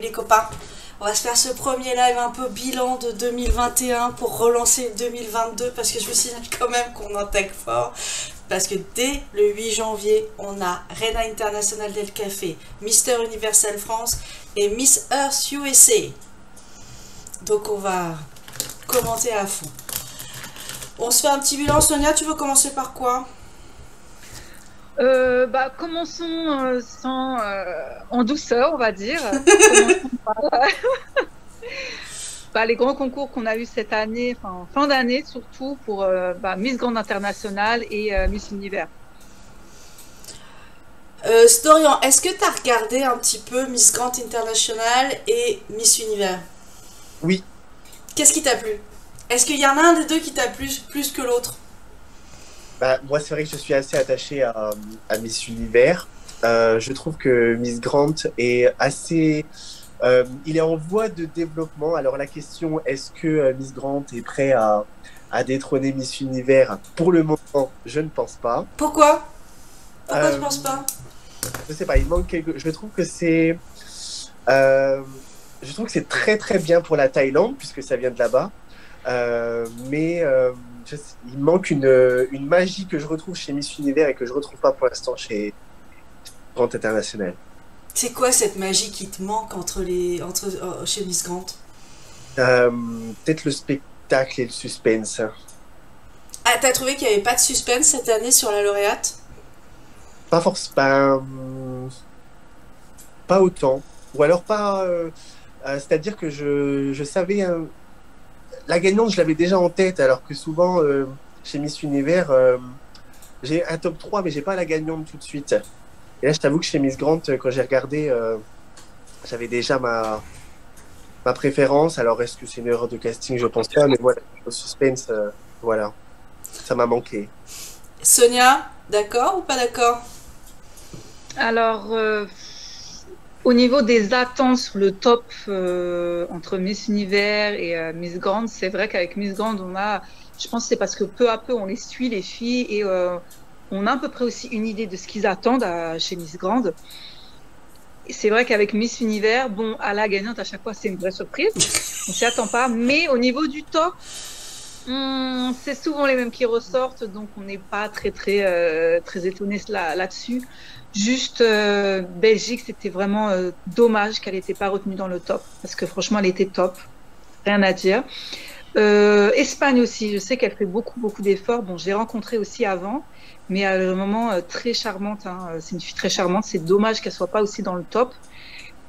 Les copains, on va se faire ce premier live un peu bilan de 2021 pour relancer 2022 parce que je vous signale quand même qu'on attaque fort parce que dès le 8 janvier, on a Reina International del Café, Mister Universal France et Miss Earth USA. Donc on va commenter à fond. On se fait un petit bilan. Sonia, tu veux commencer par quoi? Commençons en douceur, on va dire. Commençons par les grands concours qu'on a eu cette année, enfin en fin d'année surtout pour Miss Grande Internationale et Miss Univers. Storian, est-ce que tu as regardé un petit peu Miss Grand International et Miss Univers? Oui, Qu'est-ce qui t'a plu? Est-ce qu'il y en a un des deux qui t'a plu plus que l'autre? moi c'est vrai que je suis assez attaché à Miss Univers. Je trouve que Miss Grant est assez... il est en voie de développement. Alors la question, est-ce que Miss Grant est prêt à détrôner Miss Univers? Pour le moment, je ne pense pas. Pourquoi? Pourquoi tu Euh, penses pas? je sais pas, il manque quelque... Je trouve que c'est... euh, je trouve que c'est très très bien pour la Thaïlande, puisque ça vient de là-bas. Mais il manque une magie que je retrouve chez Miss Univers et que je retrouve pas pour l'instant chez Grande International. C'est quoi cette magie qui te manque chez Miss Grant? Euh, Peut-être le spectacle et le suspense. Ah, t'as trouvé qu'il n'y avait pas de suspense cette année sur la lauréate? Pas forcément, pas autant. Ou alors pas. C'est-à-dire que je savais. La gagnante, je l'avais déjà en tête, alors que souvent, chez Miss Univers, j'ai un top 3 mais j'ai pas la gagnante tout de suite. Et là, je t'avoue que chez Miss Grant, quand j'ai regardé, j'avais déjà ma préférence. Alors, est-ce que c'est une erreur de casting? Je pense pas, mais voilà, le suspense, voilà, ça m'a manqué. Sonia, d'accord ou pas d'accord? Alors, au niveau des attentes sur le top entre Miss Univers et Miss Grande, c'est vrai qu'avec Miss Grande, je pense que c'est parce que peu à peu on les suit les filles et on a à peu près aussi une idée de ce qu'ils attendent chez Miss Grande. C'est vrai qu'avec Miss Univers, bon, à la gagnante, à chaque fois, c'est une vraie surprise. On s'y attend pas. Mais au niveau du top, c'est souvent les mêmes qui ressortent. Donc, on n'est pas très étonnés là-dessus. Juste, Belgique, c'était vraiment dommage qu'elle n'était pas retenue dans le top. Parce que franchement, elle était top. Rien à dire. Espagne aussi, je sais qu'elle fait beaucoup d'efforts. Bon, je l'ai rencontrée aussi avant, mais à un moment très charmante. Hein. C'est une fille très charmante. C'est dommage qu'elle soit pas aussi dans le top.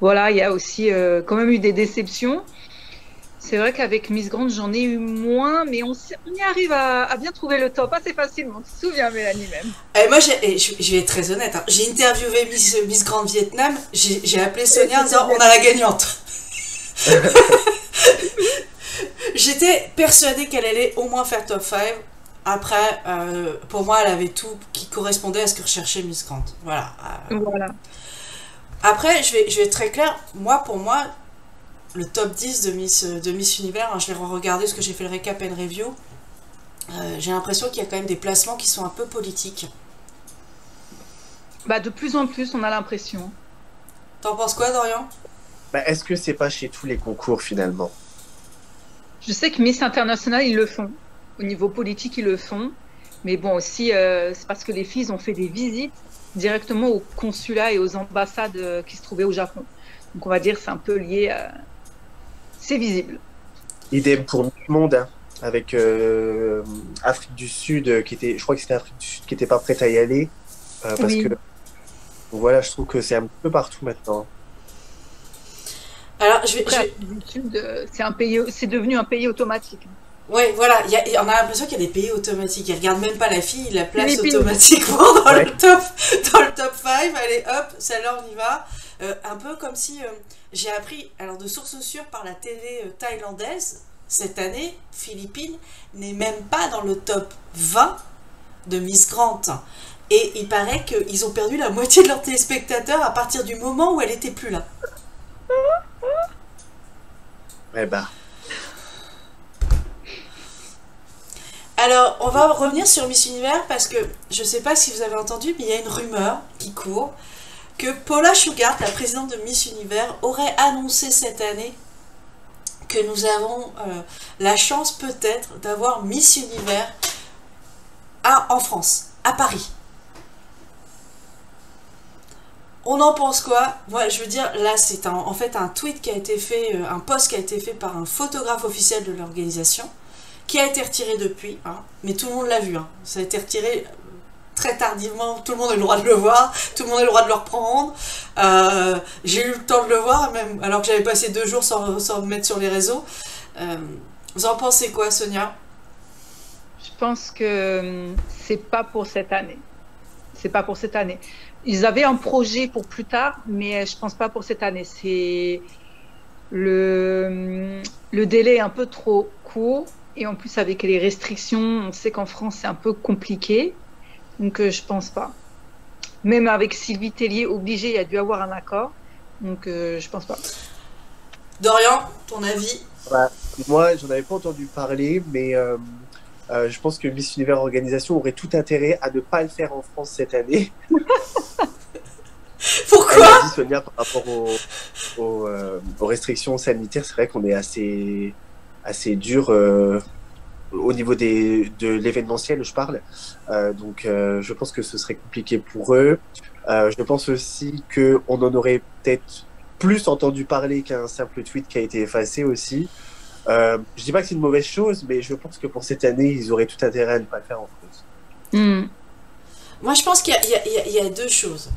Voilà, il y a aussi quand même eu des déceptions. C'est vrai qu'avec Miss Grande, j'en ai eu moins, mais on y arrive à bien trouver le top assez facilement. Tu te souviens, Mélanie, même? Moi, je vais être très honnête, hein. J'ai interviewé Miss Grand Vietnam, j'ai appelé Sonia en disant on a la gagnante. J'étais persuadée qu'elle allait au moins faire top 5. Après, pour moi, elle avait tout qui correspondait à ce que recherchait Miss Grant. Voilà. Voilà. Après, je vais être très claire. Pour moi, le top 10 de Miss Univers, hein, je l'ai re-regardé parce que j'ai fait le récap and review. J'ai l'impression qu'il y a quand même des placements qui sont un peu politiques. De plus en plus, on a l'impression. T'en penses quoi, Dorian? Est-ce que c'est pas chez tous les concours finalement? Je sais que Miss International, ils le font. Au niveau politique, ils le font. Mais bon, aussi, c'est parce que les filles ont fait des visites directement au consulat et aux ambassades qui se trouvaient au Japon. Donc, on va dire que c'est un peu lié. C'est visible. Idem pour Miss Monde, hein, avec Afrique du Sud, je crois que c'était Afrique du Sud qui était pas prête à y aller, parce que Oui. voilà, je trouve que c'est un peu partout maintenant. Alors, je vais, Après, je la vais- Sud, c'est devenu un pays automatique. Ouais, voilà, on a l'impression qu'il y a des pays automatiques. Ils regardent même pas la fille, ils la placent Philippines. automatiquement dans le Ouais. top, dans le top 5. Allez, hop, celle-là, on y va. Un peu comme si j'ai appris, alors de sources sûres par la télé thaïlandaise, cette année, Philippines n'est même pas dans le top 20 de Miss Grant. Et il paraît qu'ils ont perdu la moitié de leurs téléspectateurs à partir du moment où elle était plus là. Eh ben, Alors, on va revenir sur Miss Univers parce que je sais pas si vous avez entendu, mais il y a une rumeur qui court que Paula Schughart, la présidente de Miss Univers, aurait annoncé cette année que nous avons la chance peut-être d'avoir Miss Univers en France, à Paris. On en pense quoi? Moi, je veux dire, là, c'est en fait un tweet qui a été fait, un post qui a été fait par un photographe officiel de l'organisation, qui a été retiré depuis, hein, mais tout le monde l'a vu. Hein. Ça a été retiré très tardivement, tout le monde a le droit de le voir, tout le monde a le droit de le reprendre. J'ai eu le temps de le voir, même alors que j'avais passé 2 jours sans me mettre sur les réseaux. Vous en pensez quoi, Sonia? Je pense que c'est pas pour cette année. C'est pas pour cette année. Ils avaient un projet pour plus tard, mais je pense pas pour cette année. C'est le délai est un peu trop court et en plus avec les restrictions, on sait qu'en France c'est un peu compliqué, donc je pense pas. Même avec Sylvie Tellier obligée, il y a dû avoir un accord, donc je pense pas. Dorian, ton avis? Bah, moi, j'en avais pas entendu parler, mais je pense que Miss Univers Organisation aurait tout intérêt à ne pas le faire en France cette année. Pourquoi? Elle dit, Sonia, par rapport aux restrictions sanitaires, c'est vrai qu'on est assez dur au niveau de l'événementiel, je parle. Donc, je pense que ce serait compliqué pour eux. Je pense aussi qu'on en aurait peut-être plus entendu parler qu'un simple tweet qui a été effacé aussi. Je dis pas que c'est une mauvaise chose, mais je pense que pour cette année, ils auraient tout intérêt à ne pas le faire en France. Moi, je pense qu'il y a 2 choses.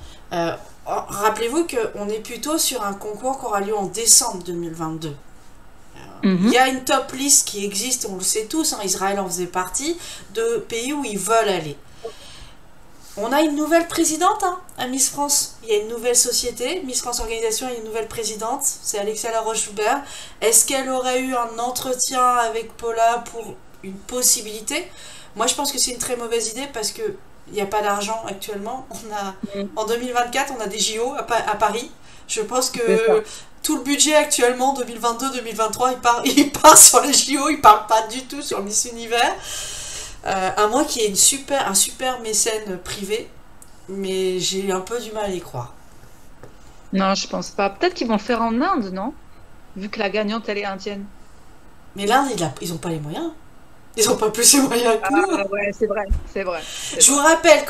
Rappelez-vous qu'on est plutôt sur un concours qui aura lieu en décembre 2022. Il y a une top list qui existe, on le sait tous, hein, Israël en faisait partie, de pays où ils veulent aller. On a une nouvelle présidente hein, à Miss France. Il y a une nouvelle société, Miss France Organisation, il y a une nouvelle présidente, c'est Alexia Laroche-Joubert. Est-ce qu'elle aurait eu un entretien avec Paula pour une possibilité? Moi, je pense que c'est une très mauvaise idée parce que il n'y a pas d'argent actuellement. En 2024, on a des JO à Paris. Je pense que tout le budget actuellement, 2022-2023, il part sur les JO, il part pas du tout sur Miss Univers. À moins qu'il y ait un super mécène privé, mais j'ai un peu du mal à y croire. Non, je pense pas. Peut-être qu'ils vont le faire en Inde, non? Vu que la gagnante, elle est indienne. Mais l'Inde, ils n'ont pas les moyens. Ils n'ont pas plus les moyens que nous. Ouais, c'est vrai. Je vous rappelle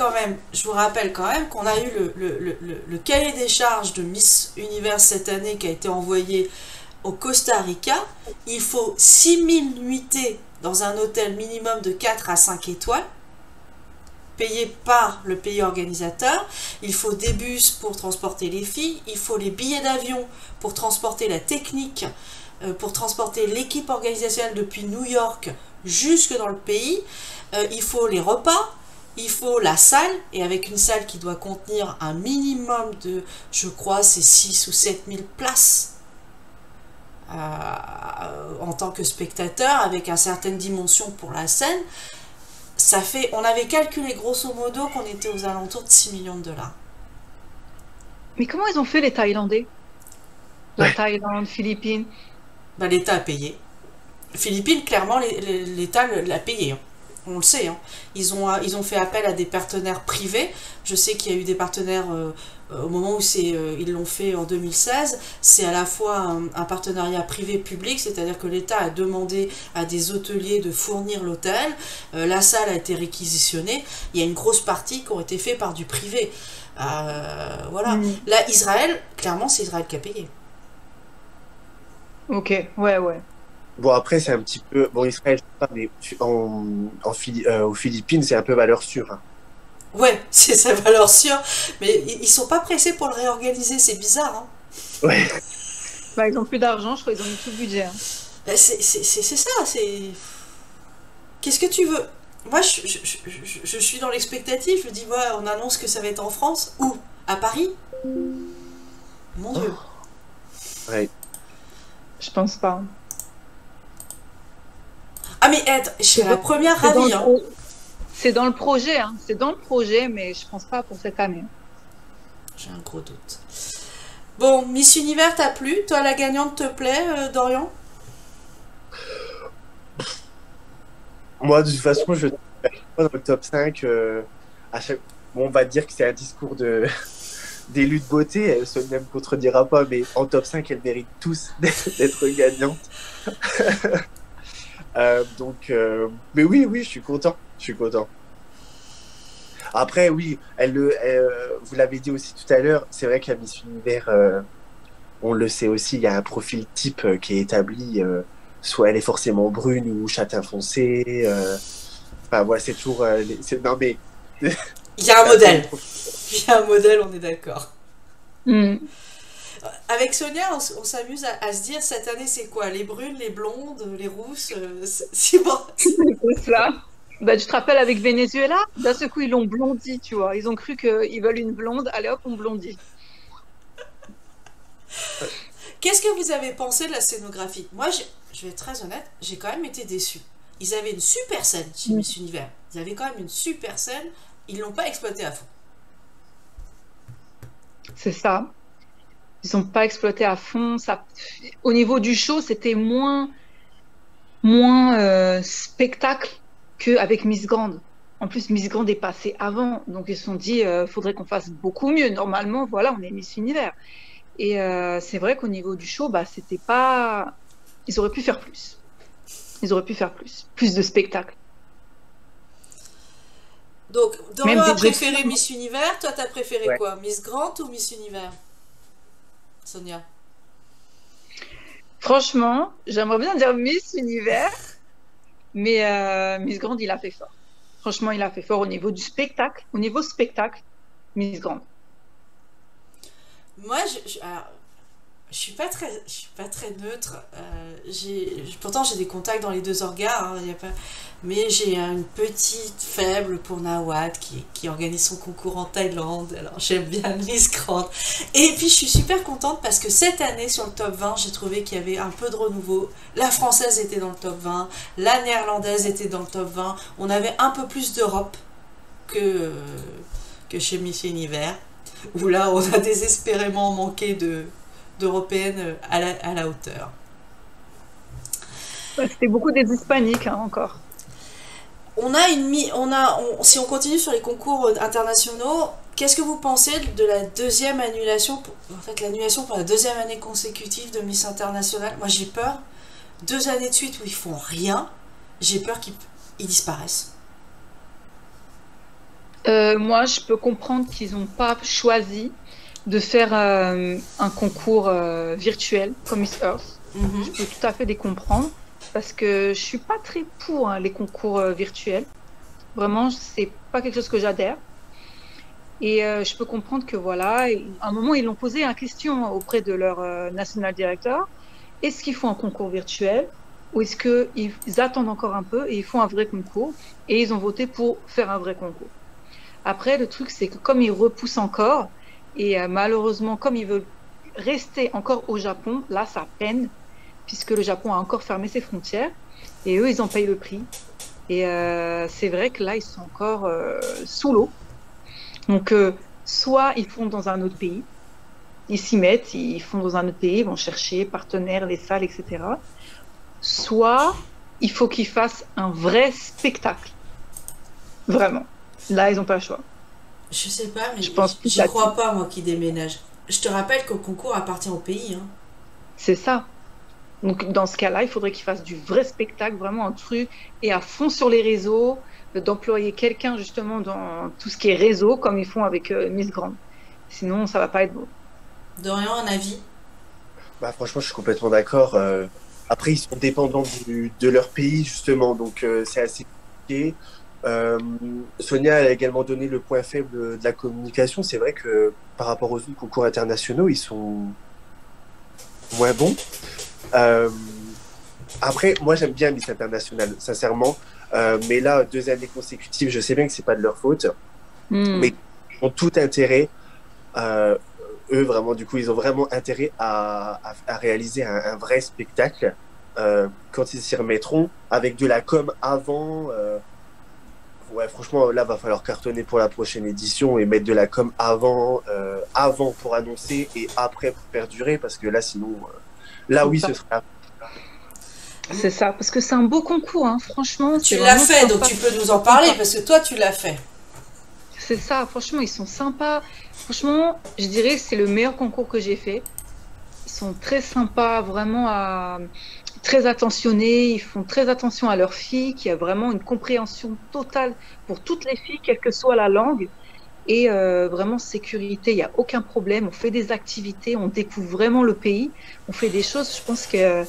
quand même qu'on a eu le cahier des charges de Miss Univers cette année qui a été envoyé au Costa Rica. Il faut 6000 nuitées dans un hôtel minimum de 4 à 5 étoiles, payé par le pays organisateur. Il faut des bus pour transporter les filles. Il faut les billets d'avion pour transporter la technique, pour transporter l'équipe organisationnelle depuis New York jusque dans le pays. Il faut les repas, il faut la salle, et avec une salle qui doit contenir un minimum de, je crois, c'est 6 ou 7 000 places en tant que spectateur, avec une certaine dimension pour la scène. Ça fait, on avait calculé grosso modo qu'on était aux alentours de 6 millions de dollars. Mais comment ils ont fait les Thaïlandais? La Thaïlande, Philippines. Ben, l'État a payé. Philippines, clairement, l'État l'a payé. Hein. On le sait. Hein. Ils ont fait appel à des partenaires privés. Je sais qu'il y a eu des partenaires au moment où ils l'ont fait en 2016. C'est à la fois un partenariat privé-public, c'est-à-dire que l'État a demandé à des hôteliers de fournir l'hôtel. La salle a été réquisitionnée. Il y a une grosse partie qui ont été faits par du privé. Voilà. Là, Israël, clairement, c'est Israël qui a payé. Ok, ouais. Bon, après, c'est un petit peu... Bon, Israël, je sais pas, mais aux Philippines, c'est un peu valeur sûre. Hein. Ouais, c'est sa valeur sûre. Mais ils sont pas pressés pour le réorganiser, c'est bizarre. Hein. Ouais. Bah, ils ont plus d'argent, je crois, ils ont mis tout le budget. Hein. C'est ça, c'est... Qu'est-ce que tu veux? Moi, je suis dans l'expectative, je me dis, ouais, on annonce que ça va être en France. Où? À Paris? Mon Dieu. Ouais. Je pense pas. Ah mais je suis la première ravie. Hein. C'est dans le projet, hein. C'est dans le projet, mais je pense pas pour cette année. J'ai un gros doute. Bon, Miss Univers t'a plu? Toi, la gagnante te plaît, Dorian? Moi, de toute façon, je ne suis pas dans le top 5. Bon, on va dire que c'est un discours de des luttes beauté, Sonia me contredira pas, mais en top 5, elles méritent tous d'être gagnantes. Mais oui, oui, je suis content. Je suis content. Après, oui, vous l'avez dit aussi tout à l'heure, c'est vrai qu'à Miss Univers, on le sait aussi, il y a un profil type qui est établi. Soit elle est forcément brune ou châtain foncé. Enfin, voilà, c'est toujours. Non, mais. Il y a un modèle. Il y a un modèle, on est d'accord. Mm. Avec Sonia, on s'amuse à se dire cette année, c'est quoi? Les brunes, les blondes, les rousses c'est bon. C'est ça. Bah, tu te rappelles avec Venezuela, d'un seul coup, ils l'ont blondi, tu vois. Ils ont cru qu'ils veulent une blonde, allez hop, on blondit. Qu'est-ce que vous avez pensé de la scénographie? Moi, je vais être très honnête, j'ai quand même été déçue. Ils avaient une super scène chez Miss Univers. Ils avaient quand même une super scène. Ils l'ont pas exploitée à fond. C'est ça. Ils n'ont pas exploité à fond. Ça... Au niveau du show, c'était moins spectacle qu'avec Miss Grande. En plus, Miss Grande est passée avant. Donc, ils se sont dit, faudrait qu'on fasse beaucoup mieux. Normalement, voilà, on est Miss Univers. Et c'est vrai qu'au niveau du show, bah, c'était pas... Ils auraient pu faire plus. Ils auraient pu faire plus. Plus de spectacles. Donc, Dorian a préféré Miss Univers. Toi, t'as préféré quoi? Miss Grande ou Miss Univers? Sonia? Franchement, j'aimerais bien dire Miss Univers, mais Miss Grande, il a fait fort. Franchement, il a fait fort au niveau du spectacle. Au niveau spectacle, Miss Grande. Moi, je suis pas très neutre. Pourtant, j'ai des contacts dans les deux orgas, hein, mais j'ai une petite faible pour Nawad qui organise son concours en Thaïlande. Alors, j'aime bien Miss Grande. Et puis, je suis super contente parce que cette année, sur le top 20, j'ai trouvé qu'il y avait un peu de renouveau. La française était dans le top 20, la néerlandaise était dans le top 20. On avait un peu plus d'Europe que chez Miss Univers, où là, on a désespérément manqué d'européennes à la hauteur. C'était beaucoup des hispaniques, hein, encore. Si on continue sur les concours internationaux, qu'est-ce que vous pensez de la deuxième annulation, l'annulation pour la deuxième année consécutive de Miss International? Moi, j'ai peur. 2 années de suite où ils font rien, j'ai peur qu'ils disparaissent. Moi, je peux comprendre qu'ils n'ont pas choisi de faire un concours virtuel comme Miss Earth. Je peux tout à fait les comprendre parce que je suis pas très pour les concours virtuels. Vraiment, c'est pas quelque chose que j'adhère. Et je peux comprendre que voilà, à un moment, ils l'ont posé une question auprès de leur national director. Est-ce qu'ils font un concours virtuel ou est-ce qu'ils attendent encore un peu et ils font un vrai concours? Et ils ont voté pour faire un vrai concours. Après, le truc, c'est que comme ils repoussent encore, et malheureusement, comme ils veulent rester encore au Japon, là, ça peine, puisque le Japon a encore fermé ses frontières, et eux, ils en payent le prix. Et c'est vrai que là, ils sont encore sous l'eau. Donc, soit ils font dans un autre pays, ils s'y mettent, ils font dans un autre pays, ils vont chercher partenaires, les salles, etc. Soit il faut qu'ils fassent un vrai spectacle. Vraiment. Là, ils n'ont pas le choix. Je sais pas, mais je crois pas, moi, qu'ils déménagent. Je te rappelle que le concours appartient au pays. Hein. C'est ça. Donc, dans ce cas-là, il faudrait qu'ils fassent du vrai spectacle, vraiment un truc, et à fond sur les réseaux, d'employer quelqu'un, justement, dans tout ce qui est réseau, comme ils font avec Miss Grande. Sinon, ça va pas être beau. Dorian, un avis? Bah, franchement, je suis complètement d'accord. Après, ils sont dépendants de leur pays, justement, donc c'est assez compliqué. Sonia a également donné le point faible de la communication. C'est vrai que par rapport aux autres concours internationaux, ils sont moins bons. Après, moi j'aime bien Miss International, sincèrement. Mais là, 2 années consécutives, je sais bien que c'est pas de leur faute, mais ils ont tout intérêt. Eux, vraiment, du coup, ils ont vraiment intérêt à réaliser un vrai spectacle quand ils s'y remettront avec de la com avant. Ouais, franchement, là, va falloir cartonner pour la prochaine édition et mettre de la com avant pour annoncer et après pour perdurer, parce que là, sinon, là, oui, ce sera... C'est ça, parce que c'est un beau concours, hein. Franchement. Tu l'as fait, donc tu peux nous en parler, parce que toi, tu l'as fait. C'est ça, franchement, ils sont sympas. Franchement, je dirais que c'est le meilleur concours que j'ai fait. Ils sont très sympas, vraiment très attentionnés. Ils font très attention à leurs filles, qui a vraiment une compréhension totale pour toutes les filles, quelle que soit la langue. Et vraiment, sécurité, il n'y a aucun problème. On fait des activités, on découvre vraiment le pays. On fait des choses, je pense que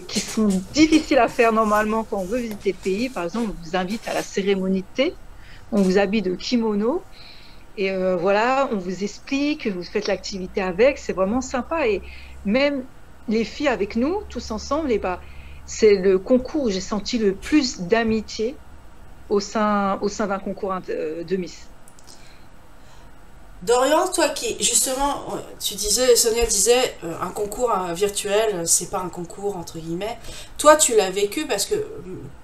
qui sont difficiles à faire normalement quand on veut visiter le pays. Par exemple, on vous invite à la cérémonie de thé, on vous habille de kimono. Et voilà, on vous explique, vous faites l'activité avec, c'est vraiment sympa. Et même les filles avec nous, tous ensemble, et bah, c'est le concours où j'ai senti le plus d'amitié au sein d'un concours de Miss. Dorian, toi qui, justement, tu disais, Sonia disait, un concours virtuel, c'est pas un concours, entre guillemets. Toi, tu l'as vécu parce que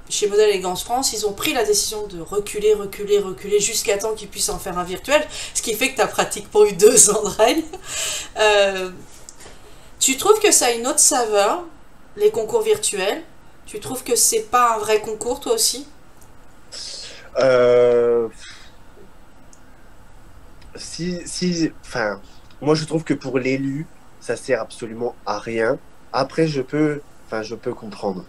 chez Modèle Élégance France, ils ont pris la décision de reculer, reculer, reculer jusqu'à temps qu'ils puissent en faire un virtuel, ce qui fait que tu as pratiquement eu 2 ans de règne. Tu trouves que ça a une autre saveur, les concours virtuels? Tu trouves que c'est pas un vrai concours, toi aussi? Enfin, moi je trouve que pour l'élu, ça sert absolument à rien. Après, je peux comprendre.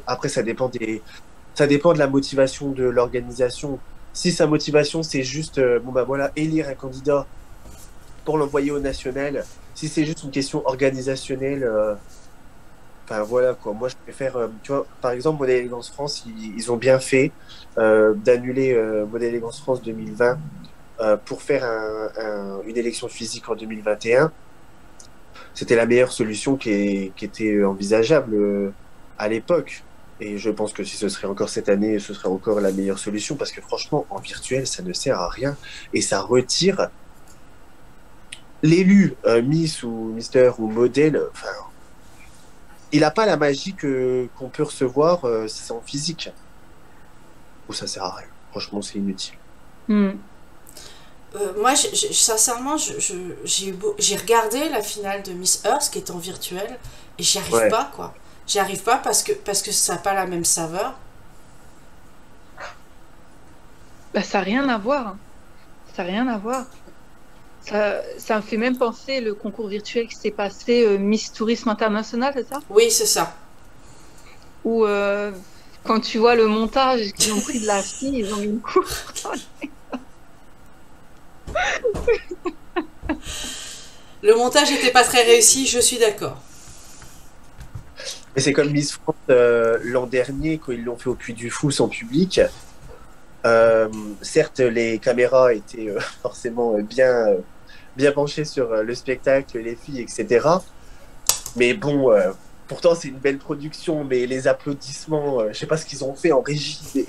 Après, ça dépend de la motivation de l'organisation. Si sa motivation, c'est juste, bon bah voilà, élire un candidat pour l'envoyer au national, si c'est juste une question organisationnelle, enfin voilà quoi. Moi, je préfère, tu vois, par exemple, Modèle Élégance France, ils ont bien fait d'annuler Modèle Élégance France 2020 pour faire une élection physique en 2021. C'était la meilleure solution qui était envisageable à l'époque. Et je pense que si ce serait encore cette année, ce serait encore la meilleure solution parce que franchement, en virtuel, ça ne sert à rien et ça retire l'élu, Miss ou Mister ou modèle. Enfin, il n'a pas la magie qu'on peut recevoir en physique. Ou ça sert à rien. Franchement, c'est inutile. Moi, sincèrement, j'ai regardé la finale de Miss Earth qui est en virtuel et j'y arrive pas, quoi. J'y arrive pas parce que ça n'a pas la même saveur. Bah, ça n'a rien à voir. Hein. Ça n'a rien à voir. Ça me fait même penser le concours virtuel qui s'est passé Miss Tourisme International, c'est ça? Oui, c'est ça. Où quand tu vois le montage qu'ils ont pris de la fille, ils ont mis une coupe. Le montage n'était pas très réussi, je suis d'accord. Mais c'est comme Miss France l'an dernier, quand ils l'ont fait au Puy du Fou sans public. Certes, les caméras étaient forcément bien penchées sur le spectacle, les filles, etc. Mais bon, pourtant c'est une belle production, mais les applaudissements, je sais pas ce qu'ils ont fait en régie, mais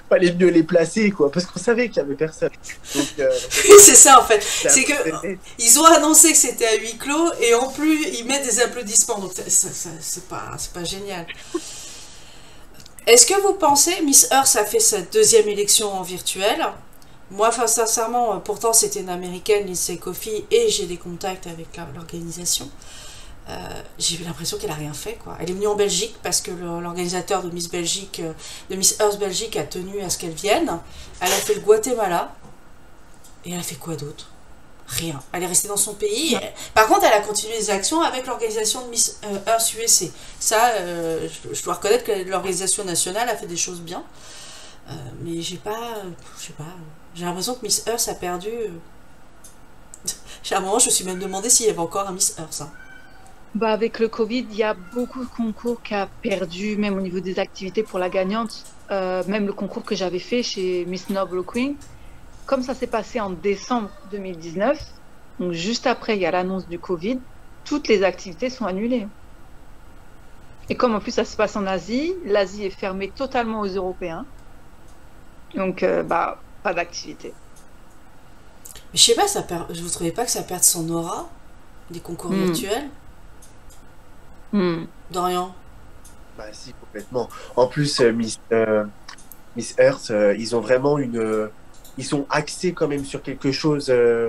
fallait mieux les placer, quoi, parce qu'on savait qu'il y avait personne. Donc, oui, c'est ça en fait. C'est que ils ont annoncé que c'était à huis clos et en plus ils mettent des applaudissements, donc c'est pas génial. Est-ce que vous pensez, Miss Earth a fait sa 2e élection en virtuel? Moi, enfin, sincèrement, pourtant c'était une américaine, Lindsay Coffey, et j'ai des contacts avec l'organisation. J'ai eu l'impression qu'elle a rien fait, quoi. Elle est venue en Belgique parce que l'organisateur de Miss Belgique, de Miss Earth Belgique a tenu à ce qu'elle vienne. Elle a fait le Guatemala et elle a fait quoi d'autre? Rien. Elle est restée dans son pays. Par contre, elle a continué les actions avec l'organisation de Miss Earth USA. Ça, je dois reconnaître que l'organisation nationale a fait des choses bien. Mais je sais pas, j'ai l'impression que Miss Earth a perdu. À un moment, je me suis même demandé s'il y avait encore un Miss Earth. Hein. Bah, avec le Covid, il y a beaucoup de concours qui a perdu, même au niveau des activités pour la gagnante. Même le concours que j'avais fait chez Miss Noble Queen. Comme ça s'est passé en décembre 2019, donc juste après il y a l'annonce du Covid, toutes les activités sont annulées. Et comme en plus ça se passe en Asie, l'Asie est fermée totalement aux Européens. Donc bah pas d'activité. Mais je sais pas, vous trouvez pas que ça perd son aura, des concours virtuels? Dorian? Bah si, complètement. En plus, Miss Earth, ils ont vraiment ils sont axés quand même sur quelque chose. Je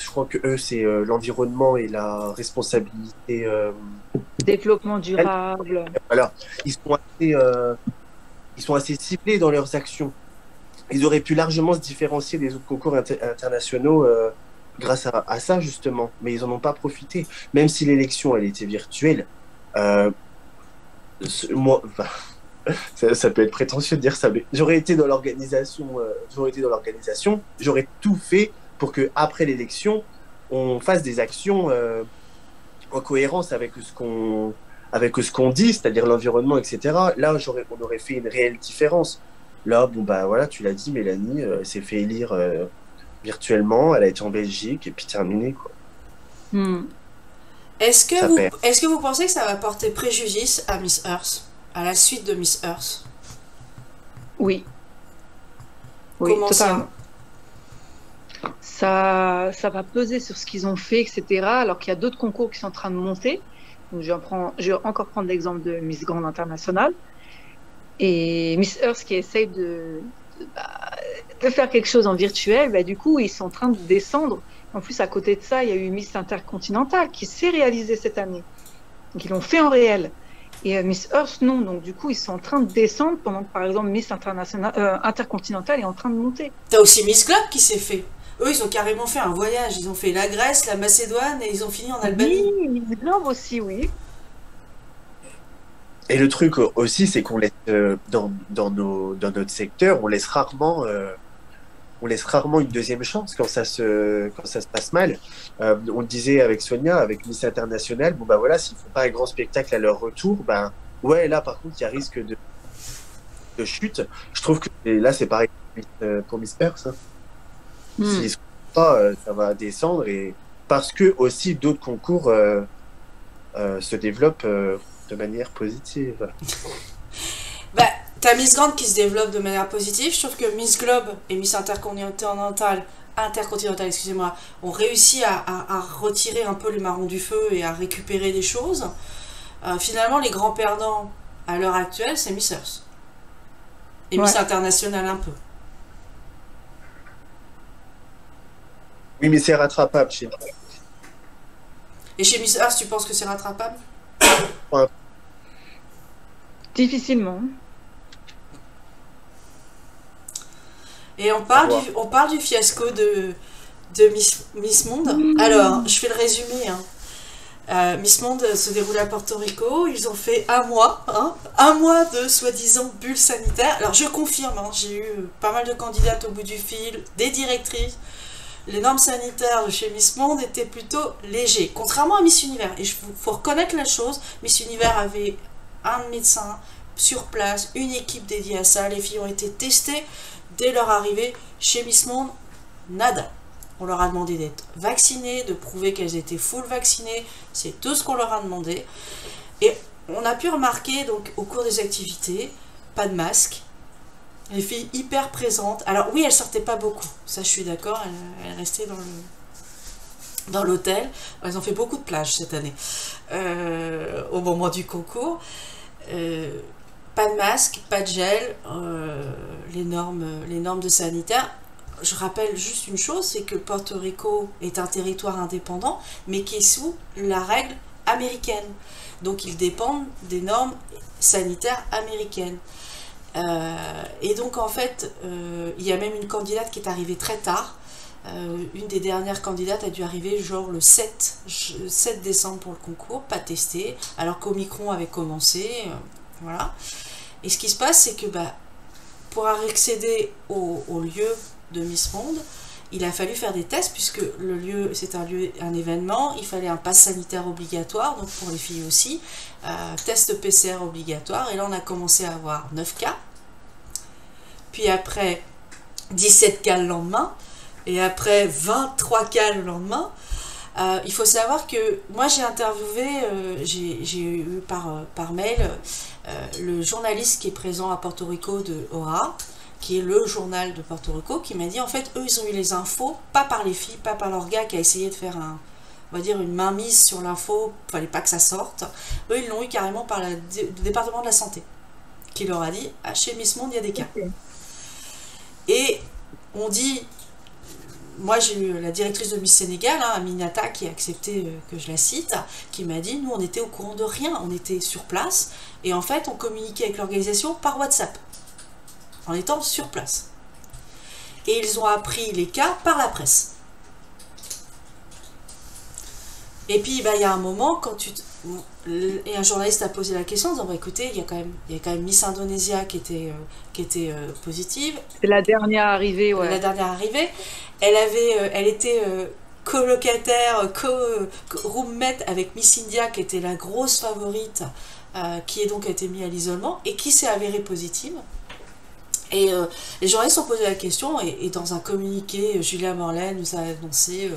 crois que eux, c'est l'environnement et la responsabilité. Développement durable. Voilà. Ils sont assez ciblés dans leurs actions. ils auraient pu largement se différencier des autres concours internationaux grâce à ça, justement. Mais ils n'en ont pas profité. Même si l'élection, elle était virtuelle, euh, moi, enfin, ça peut être prétentieux de dire ça, mais j'aurais été dans l'organisation, j'aurais tout fait pour que après l'élection, on fasse des actions en cohérence avec ce qu'on dit, c'est-à-dire l'environnement, etc. Là, on aurait fait une réelle différence. Là, bon, bah voilà, tu l'as dit, Mélanie s'est fait élire virtuellement, elle a été en Belgique, et puis terminé, quoi. Hmm. Est-ce Ça perd. que vous pensez que ça va porter préjudice à Miss Earth, à la suite de Miss Earth? Oui, oui, Comment totalement. Ça va peser sur ce qu'ils ont fait, etc. Alors qu'il y a d'autres concours qui sont en train de monter. Donc, je vais encore prendre l'exemple de Miss Grand International et Miss Earth qui essaye de faire quelque chose en virtuel. Bah, du coup, ils sont en train de descendre. En plus, à côté de ça, il y a eu Miss Intercontinental qui s'est réalisée cette année. Donc, ils l'ont fait en réel. Et Miss Earth, non. Donc, du coup, ils sont en train de descendre pendant que, par exemple, Miss Intercontinental est en train de monter. T'as aussi Miss Globe qui s'est fait. Eux, ils ont carrément fait un voyage. Ils ont fait la Grèce, la Macédoine et ils ont fini en Albanie. Oui, Miss Globe aussi, oui. Et le truc aussi, c'est qu'on laisse, dans notre secteur, on laisse rarement une deuxième chance quand ça se passe mal. On le disait avec Sonia, avec Miss International, bon bah voilà, s'ils font pas un grand spectacle à leur retour, ben ouais, là par contre, il y a risque de chute. Je trouve que là, c'est pareil pour Miss Earth. Hein. S'ils sont pas, ça va descendre et parce que aussi d'autres concours se développent de manière positive. Bah, t'as Miss Grande qui se développe de manière positive. Je trouve que Miss Globe et Miss Intercontinental, excusez-moi, ont réussi à retirer un peu les marrons du feu et à récupérer des choses. Finalement, les grands perdants à l'heure actuelle, c'est Miss Earth. Et Miss International un peu. Oui, mais c'est rattrapable chez nous. Et chez Miss Earth, tu penses que c'est rattrapable? Difficilement. Et on parle du fiasco de Miss Monde. Alors, je fais le résumé. Miss Monde se déroule à Porto Rico. Ils ont fait un mois de soi-disant bulle sanitaire. Alors, je confirme, j'ai eu pas mal de candidates au bout du fil, des directrices. Les normes sanitaires de chez Miss Monde étaient plutôt légers, contrairement à Miss Univers. Et il faut reconnaître la chose, Miss Univers avait un médecin sur place, une équipe dédiée à ça. Les filles ont été testées dès leur arrivée. Chez Miss Monde, nada. On leur a demandé d'être vaccinées, de prouver qu'elles étaient full vaccinées. C'est tout ce qu'on leur a demandé. Et on a pu remarquer donc au cours des activités, pas de masque. Les filles hyper présentes. Alors oui, elles sortaient pas beaucoup. Ça, je suis d'accord. Elles restaient dans l'hôtel. Elles ont fait beaucoup de plages cette année. Au moment du concours. Pas de masque, pas de gel. Les normes de sanitaire. Je rappelle juste une chose, c'est que Porto Rico est un territoire indépendant, mais qui est sous la règle américaine. Donc ils dépendent des normes sanitaires américaines. Et donc en fait, il y a même une candidate qui est arrivée très tard. Une des dernières candidates a dû arriver genre le 7 décembre pour le concours, pas testée, alors qu'Omicron avait commencé. Voilà. Et ce qui se passe, c'est que pour accéder au lieu de Miss Monde, il a fallu faire des tests puisque le lieu, c'est un événement, il fallait un pass sanitaire obligatoire, donc pour les filles aussi, test PCR obligatoire, et là on a commencé à avoir 9 cas, puis après 17 cas le lendemain, et après 23 cas le lendemain. Il faut savoir que moi j'ai interviewé, j'ai eu par mail le journaliste qui est présent à Porto Rico de Hora, qui est le journal de Porto Rico, qui m'a dit en fait eux ils ont eu les infos, pas par les filles, pas par leur gars qui a essayé de faire on va dire une mainmise sur l'info, fallait pas que ça sorte. Eux ils l'ont eu carrément par le département de la santé, qui leur a dit chez Miss Monde il y a des cas. Et on dit, moi j'ai eu la directrice de Miss Sénégal, Aminata, qui a accepté que je la cite, qui m'a dit nous on était au courant de rien, on était sur place et en fait on communiquait avec l'organisation par WhatsApp en étant sur place. Et ils ont appris les cas par la presse. Et puis, il y a un moment, et un journaliste a posé la question en disant, écoutez, il y a quand même Miss Indonésia qui était positive. C'est la dernière arrivée, ouais. La dernière arrivée. Elle était colocataire, roommate avec Miss India, qui était la grosse favorite, qui est donc été mise à l'isolement, et qui s'est avérée positive. Et les journalistes ont posé la question, et dans un communiqué, Julia Morlaine nous a annoncé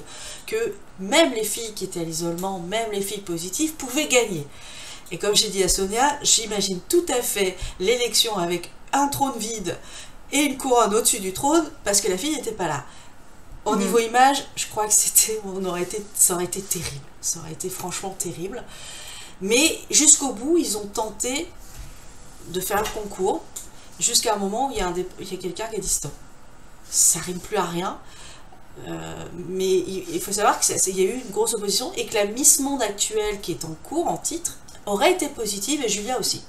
que même les filles qui étaient à l'isolement, même les filles positives, pouvaient gagner. Et comme j'ai dit à Sonia, j'imagine tout à fait l'élection avec un trône vide et une couronne au-dessus du trône, parce que la fille n'était pas là. Au niveau image, je crois que ça aurait été terrible. Ça aurait été franchement terrible. Mais jusqu'au bout, ils ont tenté de faire le concours, jusqu'à un moment où il y a quelqu'un qui a dit stop. Ça rime plus à rien. Mais il faut savoir qu'il y a eu une grosse opposition et que la Miss Monde actuelle qui est en cours, en titre, aurait été positive, et Julia aussi.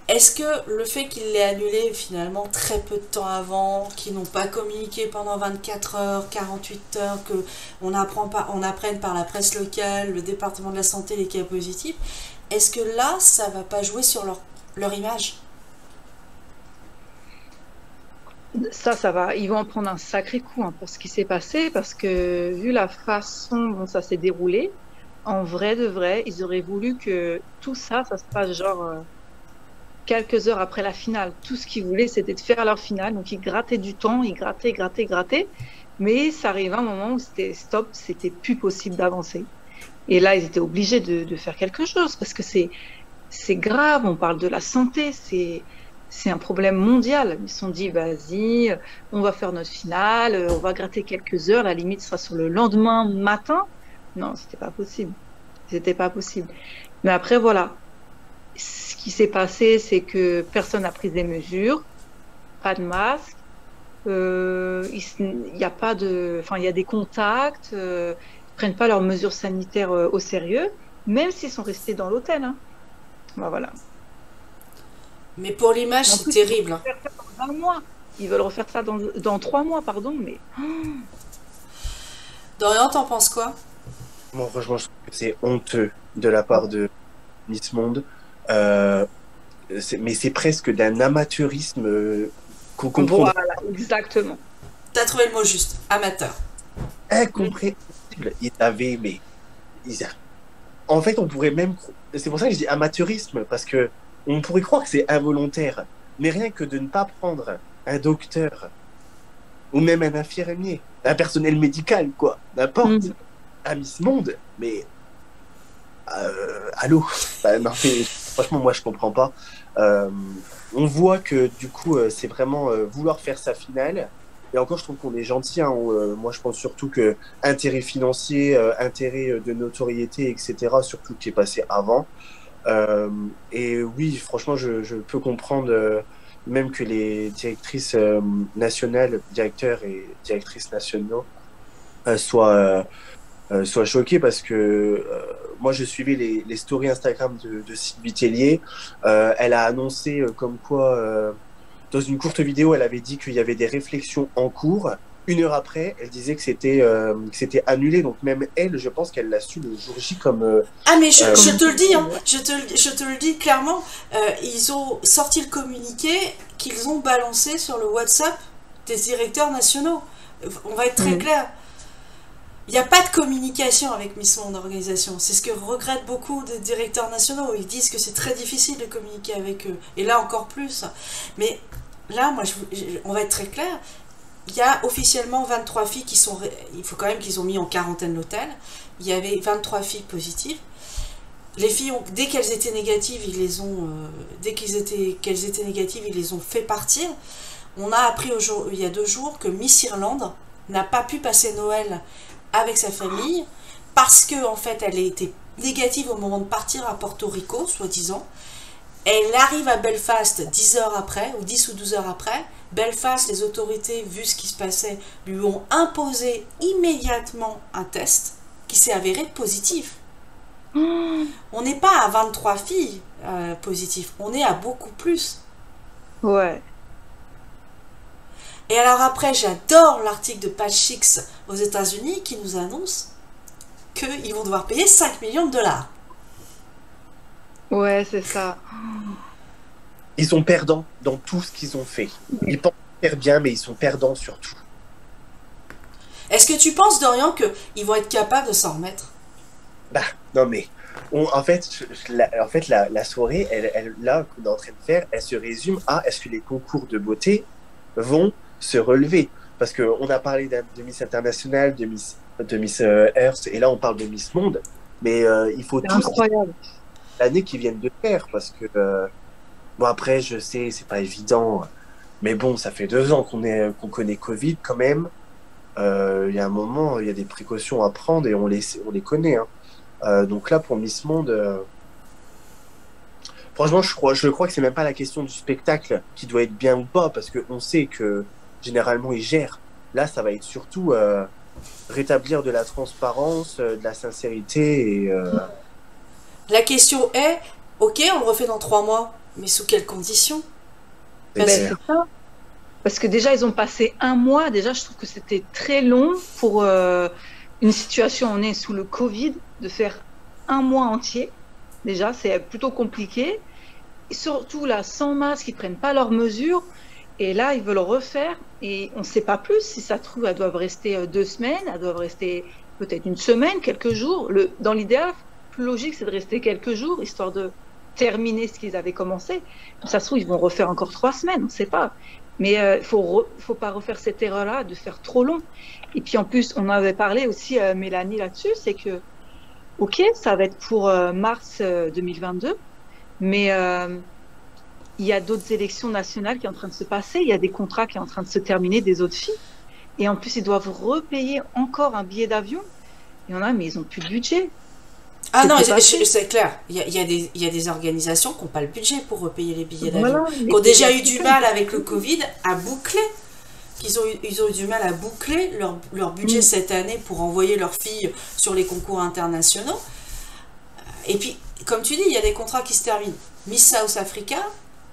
Est-ce que le fait qu'il l'ait annulé finalement très peu de temps avant, qu'ils n'ont pas communiqué pendant 24 heures, 48 heures, qu'on apprenne par la presse locale, le département de la santé, les cas positifs, est-ce que là, ça va pas jouer sur leur image? Ça va. Ils vont en prendre un sacré coup pour ce qui s'est passé, parce que vu la façon dont ça s'est déroulé, en vrai de vrai, ils auraient voulu que tout ça se passe genre quelques heures après la finale. Tout ce qu'ils voulaient, c'était de faire leur finale. Donc ils grattaient du temps, ils grattaient. Mais ça arrivait un moment où c'était stop, c'était plus possible d'avancer. Et là, ils étaient obligés de faire quelque chose, parce que c'est grave, on parle de la santé, c'est un problème mondial. Ils se sont dit, vas-y, on va faire notre finale, on va gratter quelques heures, la limite sera sur le lendemain matin. Non, c'était pas possible. Mais après, voilà. Ce qui s'est passé, c'est que personne n'a pris des mesures, pas de masque, il y a pas de, enfin, il y a des contacts, ils prennent pas leurs mesures sanitaires au sérieux, même s'ils sont restés dans l'hôtel. Voilà. Mais pour l'image, c'est terrible. Ils veulent refaire ça dans un mois. Ils veulent refaire ça dans 3 mois, pardon, mais... Dorian, t'en penses quoi? Moi, franchement, je trouve que c'est honteux de la part de Miss Monde. Mais c'est presque d'un amateurisme qu'on comprend. Voilà, exactement. T'as trouvé le mot juste, amateur. Incompréhensible. En fait, on pourrait même... C'est pour ça que je dis amateurisme, parce que on pourrait croire que c'est involontaire. Mais rien que de ne pas prendre un docteur, ou même un infirmier, un personnel médical, quoi, n'importe, à Miss Monde, mais... allô? Non, franchement, moi, je comprends pas. On voit que, du coup, c'est vraiment vouloir faire sa finale. Et encore, je trouve qu'on est gentil. Moi, je pense surtout que intérêt financier, intérêt de notoriété, etc., surtout qui est passé avant. Et oui, franchement, je peux comprendre même que les directrices nationales, directeurs et directrices nationaux soient choqués, parce que moi je suivais les stories Instagram de Sylvie Tellier. Elle a annoncé comme quoi dans une courte vidéo elle avait dit qu'il y avait des réflexions en cours. 1 heure après elle disait que c'était annulé, donc même elle, je pense qu'elle l'a su le jour J comme ah mais je te le dis, je te le dis clairement, ils ont sorti le communiqué qu'ils ont balancé sur le WhatsApp des directeurs nationaux. On va être très clair. Il n'y a pas de communication avec Miss Monde Organisation. C'est ce que regrettent beaucoup de directeurs nationaux. Ils disent que c'est très difficile de communiquer avec eux. Et là, encore plus. Mais là, on va être très clair. Il y a officiellement 23 filles qui sont... Il faut quand même qu'ils ont mis en quarantaine l'hôtel. Il y avait 23 filles positives. Les filles, dès qu'elles étaient négatives, qu'elles étaient négatives, ils les ont fait partir. On a appris il y a 2 jours que Miss Irlande n'a pas pu passer Noël avec sa famille, parce que en fait elle était négative au moment de partir à Porto Rico, soi-disant. Elle arrive à Belfast 10 heures après, ou 10 ou 12 heures après. Belfast, les autorités, vu ce qui se passait, lui ont imposé immédiatement un test qui s'est avéré positif. On n'est pas à 23 filles positives, on est à beaucoup plus. Ouais. Et alors après, j'adore l'article de Page Six aux États-Unis qui nous annonce qu'ils vont devoir payer 5 millions de dollars. Ouais, c'est ça. Ils sont perdants dans tout ce qu'ils ont fait. Ils pensent faire bien, mais ils sont perdants surtout. Est-ce que tu penses, Dorian, qu'ils vont être capables de s'en remettre? Bah, non mais, la soirée, là, qu'on est en train de faire, elle se résume à est-ce que les concours de beauté vont se relever? Parce qu'on a parlé de Miss International, de Miss Earth, et là on parle de Miss Monde, mais il faut tous Incroyable. l'année qui viennent de faire, parce que, bon après, je sais, c'est pas évident, mais bon, ça fait 2 ans qu'on connaît Covid quand même. Il y a un moment, il y a des précautions à prendre et on les connaît, hein. Donc là, pour Miss Monde, franchement, je crois que c'est même pas la question du spectacle qui doit être bien ou pas, parce qu'on sait que généralement ils gèrent. Là, ça va être surtout rétablir de la transparence, de la sincérité et La question est, ok, on le refait dans 3 mois, mais sous quelles conditions? c'est Ben, clair. c'est ça. Parce que déjà, ils ont passé un mois. Déjà, je trouve que c'était très long pour une situation. On est sous le Covid, de faire un mois entier. Déjà, c'est plutôt compliqué. Et surtout, là, sans masque, ils prennent pas leurs mesures. Et là, ils veulent refaire. Et on ne sait pas plus. Si ça se trouve, elles doivent rester 2 semaines. Elles doivent rester peut-être une semaine, quelques jours. Dans l'idéal, plus logique, c'est de rester quelques jours, histoire de terminer ce qu'ils avaient commencé. Ça se trouve, ils vont refaire encore 3 semaines. On ne sait pas. Mais il faut pas refaire cette erreur-là, de faire trop long. Et puis en plus, on avait parlé aussi, Mélanie, là-dessus, c'est que, ok, ça va être pour mars 2022, mais il y a d'autres élections nationales qui sont en train de se passer, il y a des contrats qui sont en train de se terminer des autres filles. Et en plus, ils doivent repayer encore un billet d'avion. Il y en a, mais ils n'ont plus de budget. Ah non, C'était passé. c'est clair. Il y a des organisations qui n'ont pas le budget pour repayer les billets d'avion. Voilà, Qui ont déjà eu c'est du ça. mal avec le Covid à boucler. Ils ont eu du mal à boucler leur budget cette année pour envoyer leurs filles sur les concours internationaux. Et puis, comme tu dis, il y a des contrats qui se terminent. Miss South Africa,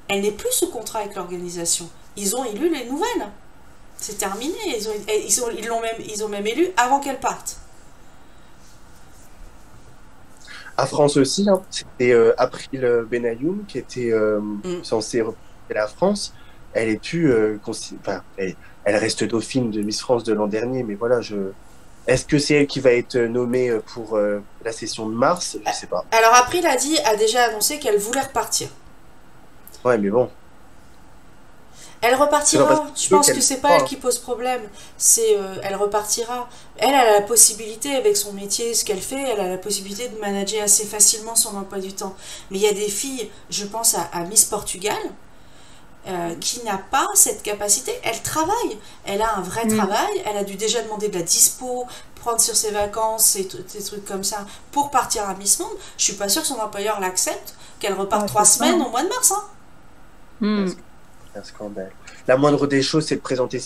elle n'est plus sous contrat avec l'organisation. Ils ont élu les nouvelles. C'est terminé. Ils ont même élu avant qu'elles partent. À France aussi, hein, c'était April Benayoun qui était censée représenter la France. Elle est plus, enfin, elle reste dauphine de Miss France de l'an dernier, mais voilà, est-ce que c'est elle qui va être nommée pour la session de mars? Je sais pas. Alors April a déjà annoncé qu'elle voulait repartir. Ouais, mais bon. Elle C'est pas repartira. parce Je pense qu'elle que c'est veut pas pas, elle hein. qui pose problème. Elle repartira. Elle a la possibilité, avec son métier, ce qu'elle fait, elle a la possibilité de manager assez facilement son emploi du temps. Mais il y a des filles, je pense à Miss Portugal, qui n'a pas cette capacité. Elle travaille. Elle a un vrai travail. Elle a dû déjà demander de la dispo, prendre sur ses vacances et des trucs comme ça pour partir à Miss Monde. Je suis pas sûre que son employeur l'accepte, qu'elle reparte Ouais, 3 c'est ça. semaines au mois de mars. Hein. Hmm. Un scandale. La moindre des choses, c'est de présenter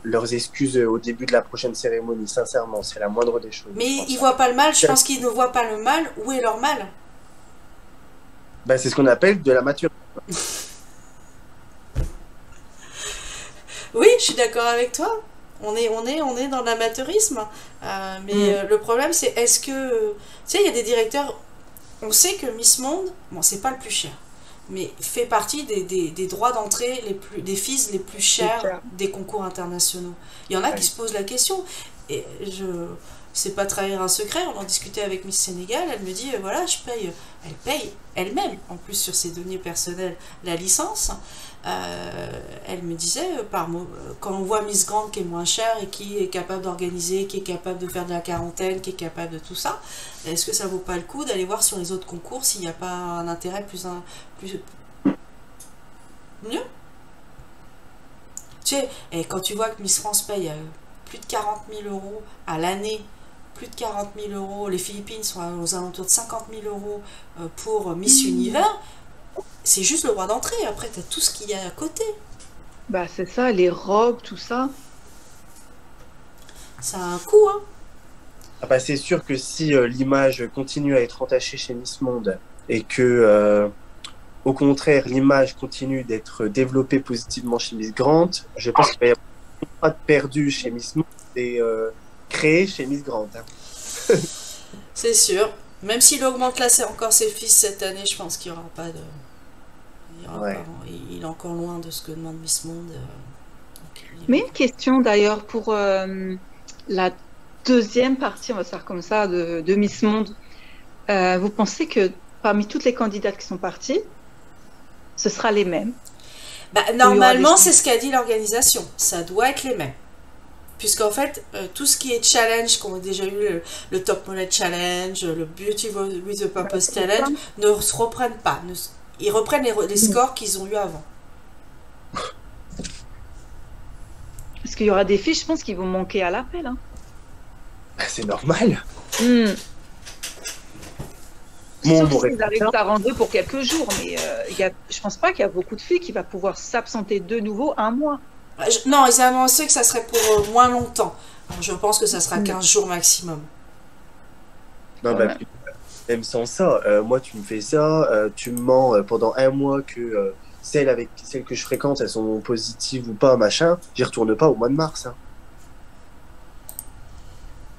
leurs excuses au début de la prochaine cérémonie. Sincèrement, c'est la moindre des choses. Mais Je pense. ils voient pas le mal, je pense qu'ils ne voient pas le mal. Où est leur mal? Ben, c'est ce qu'on appelle de la maturité. Oui, je suis d'accord avec toi. On est dans l'amateurisme. Mais le problème, c'est est-ce que... Tu sais, il y a des directeurs... On sait que Miss Monde, bon, c'est pas le plus cher, mais fait partie des droits d'entrée des fees les plus chers des concours internationaux. Il y en a qui se posent la question. Et c'est pas trahir un secret, on en discutait avec Miss Sénégal, elle me dit, voilà, elle paye elle-même, en plus sur ses deniers personnels, la licence. Elle me disait, quand on voit Miss Grande qui est moins chère et qui est capable d'organiser, qui est capable de faire de la quarantaine, qui est capable de tout ça, est-ce que ça vaut pas le coup d'aller voir sur les autres concours s'il n'y a pas un intérêt plus mieux? Tu sais, et quand tu vois que Miss France paye plus de 40 000 euros à l'année, plus de 40 000 euros, les Philippines sont aux alentours de 50 000 euros pour Miss Univers, c'est juste le droit d'entrée. Après, tu as tout ce qu'il y a à côté. Bah, c'est ça, les robes, tout ça. Ça a un coût, hein. Ah bah, c'est sûr que si l'image continue à être entachée chez Miss Monde et que au contraire, l'image continue d'être développée positivement chez Miss Grant, je pense qu'il va y avoir pas de perdu chez Miss Monde et créé chez Miss Grant. Hein. C'est sûr. Même s'il augmente là, c'est encore ses fils cette année, je pense qu'il n'y aura pas de. Ouais. Il est encore loin de ce que demande Miss Monde. Mais une question d'ailleurs pour la deuxième partie, on va faire comme ça, de Miss Monde. Vous pensez que parmi toutes les candidates qui sont parties, ce sera les mêmes? Bah, normalement, c'est ce qu'a dit l'organisation. Ça doit être les mêmes. Puisqu'en fait, tout ce qui est challenge, qu'on a déjà eu le Top Model Challenge, le Beauty with a Purpose Challenge, ne se reprennent pas. Ils reprennent les scores qu'ils ont eu avant. Parce qu'il y aura des filles, je pense, qui vont manquer à l'appel. Hein. C'est normal. Sauf s'ils arrivent à s'arranger pour quelques jours, mais je pense pas qu'il y a beaucoup de filles qui vont pouvoir s'absenter de nouveau un mois. Non, ils ont annoncé que ça serait pour moins longtemps. Alors, je pense que ça sera 15 jours maximum. Non, bah, même sans ça, moi tu me fais ça, tu me mens pendant un mois que celles que je fréquente, elles sont positives ou pas, machin, j'y retourne pas au mois de mars. Hein.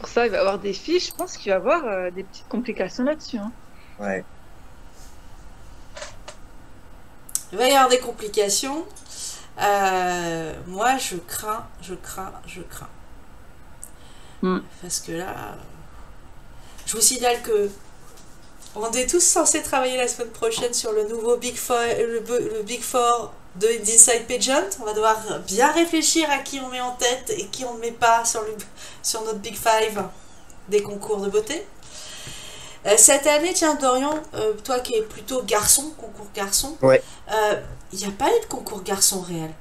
Pour ça, il va y avoir des filles, je pense qu'il va y avoir des petites complications là-dessus. Hein. Ouais. Il va y avoir des complications. Moi, je crains. Parce que là, je vous signale que on est tous censés travailler la semaine prochaine sur le nouveau Big Four, le Big Four d'Inside Pageant. On va devoir bien réfléchir à qui on met en tête et qui on ne met pas sur notre Big Five des concours de beauté. Cette année, tiens Dorian, toi qui es plutôt concours garçon, ouais. Il n'y a pas eu de concours garçon réel.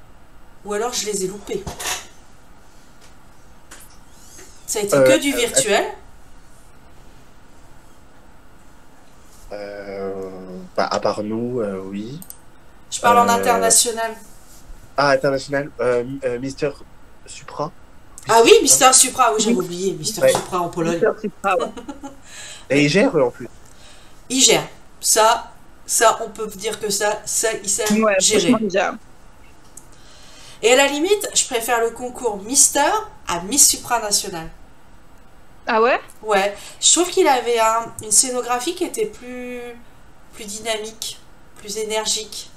Ou alors je les ai loupés. Ça a été que du virtuel. Bah, à part nous, oui. Je parle en international. Ah, international. Mister Supra. Ah oui, Mister Supra, oui, j'avais oublié. Mister Supra en Pologne. Mister Supra, ouais. Et il gère en plus. Il gère. Ça, on peut dire que ça il sait gérer. Et à la limite, je préfère le concours Mister à Miss Supranational. Ah ouais? Ouais. Je trouve qu'il avait une scénographie qui était plus dynamique, plus énergique